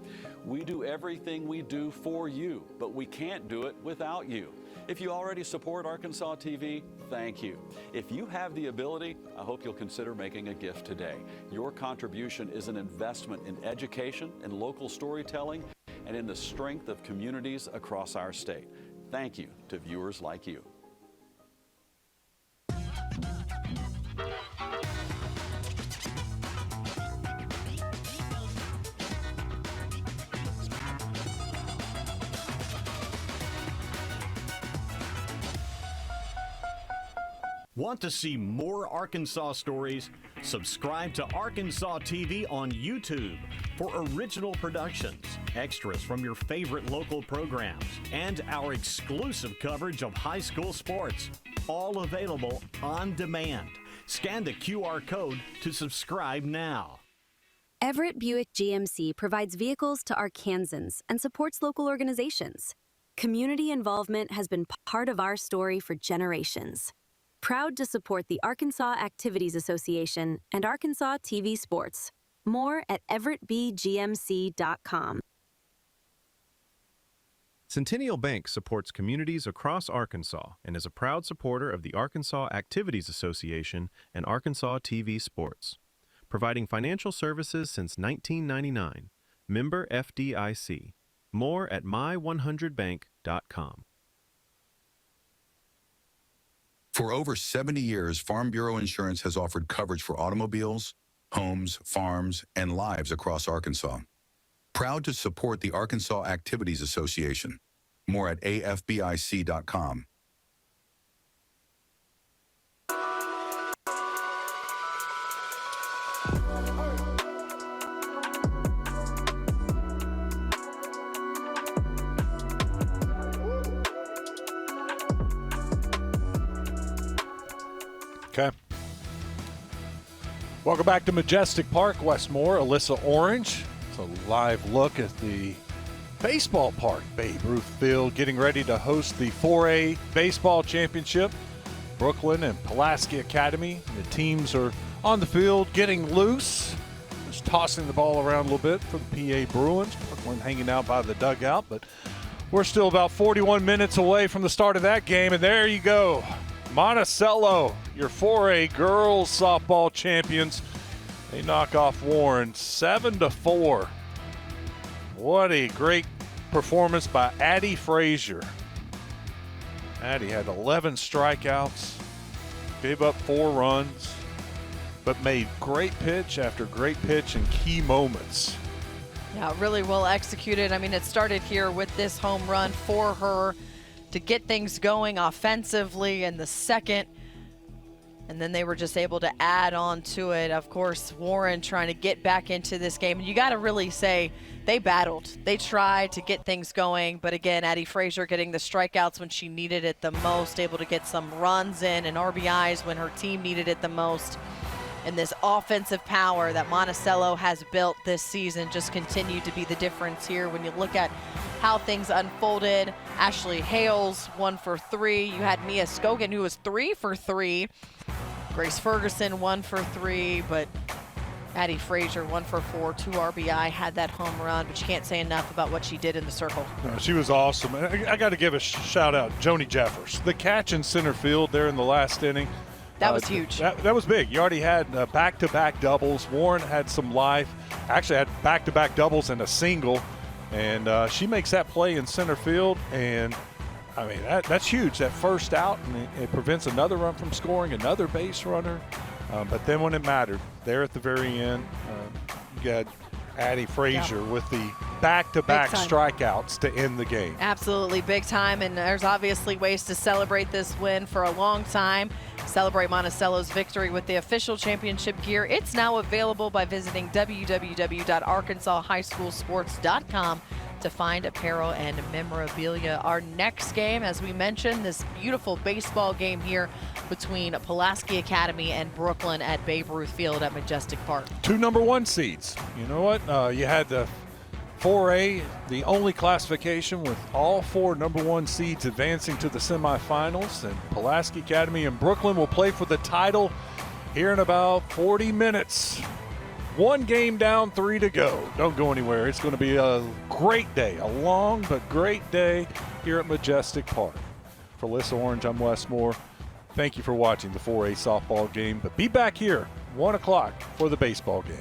We do everything we do for you, but we can't do it without you. If you already support Arkansas TV, thank you. If you have the ability, I hope you'll consider making a gift today. Your contribution is an investment in education and local storytelling and in the strength of communities across our state. Thank you to viewers like you. Want to see more Arkansas stories? Subscribe to Arkansas TV on YouTube for original productions, extras from your favorite local programs, and our exclusive coverage of high school sports. All available on demand. Scan the QR code to subscribe now. Everett Buick GMC provides vehicles to Arkansans and supports local organizations. Community involvement has been part of our story for generations. Proud to support the Arkansas Activities Association and Arkansas TV Sports. More at everettbgmc.com. Centennial Bank supports communities across Arkansas and is a proud supporter of the Arkansas Activities Association and Arkansas TV Sports. Providing financial services since 1999. Member FDIC. More at my100bank.com. For over 70 years, Farm Bureau Insurance has offered coverage for automobiles, homes, farms, and lives across Arkansas. Proud to support the Arkansas Activities Association. More at afbic.com. Okay. Welcome back to Majestic Park, Westmore. Alyssa Orange. It's a live look at the baseball park, Babe Ruth Field, getting ready to host the 4A Baseball Championship. Brooklyn and Pulaski Academy. The teams are on the field getting loose. just tossing the ball around a little bit for the PA Bruins. Brooklyn hanging out by the dugout, but we're still about 41 minutes away from the start of that game, and there you go. Monticello, your 4A girls softball champions. They knock off Warren 7-4. What a great performance by Addie Frazier. Addie had 11 strikeouts, gave up 4 runs, but made great pitch after great pitch in key moments. Yeah, really well executed. I mean, it started here with this home run for her to get things going offensively in the second. And then they were just able to add on to it. Of course, Warren trying to get back into this game. And you got to really say they battled. They tried to get things going. But again, Addie Frazier getting the strikeouts when she needed it the most, able to get some runs in and RBIs when her team needed it the most. And this offensive power that Monticello has built this season just continued to be the difference here. When you look at how things unfolded, Ashley Hales 1 for 3. You had Mia Scogan, who was 3 for 3. Grace Ferguson 1 for 3, but Addie Frazier 1 for 4, 2 RBI, had that home run, but you can't say enough about what she did in the circle. No, she was awesome. I got to give a shout out, Joni Jeffers. The catch in center field there in the last inning. That was huge. That was big. You already had back-to-back doubles. Warren had some life. Actually had back-to-back doubles and a single, and she makes that play in center field, and I mean, that's huge, that first out, and it prevents another run from scoring, another base runner. But then when it mattered, there at the very end, you got Addie Frazier with the back-to-back strikeouts to end the game. Absolutely big time, and there's obviously ways to celebrate this win for a long time. Celebrate Monticello's victory with the official championship gear. It's now available by visiting www.arkansashighschoolsports.com to find apparel and memorabilia. Our next game, as we mentioned, this beautiful baseball game here between Pulaski Academy and Brooklyn at Babe Ruth Field at Majestic Park. 2 number 1 seeds. You know what? You had the 4A, the only classification with all 4 number 1 seeds advancing to the semifinals, and Pulaski Academy and Brooklyn will play for the title here in about 40 minutes. 1 game down, 3 to go. Don't go anywhere. It's going to be a great day, a long but great day here at Majestic Park. For Alyssa Orange, I'm Wes Moore. Thank you for watching the 4A softball game, but be back here 1 o'clock for the baseball game.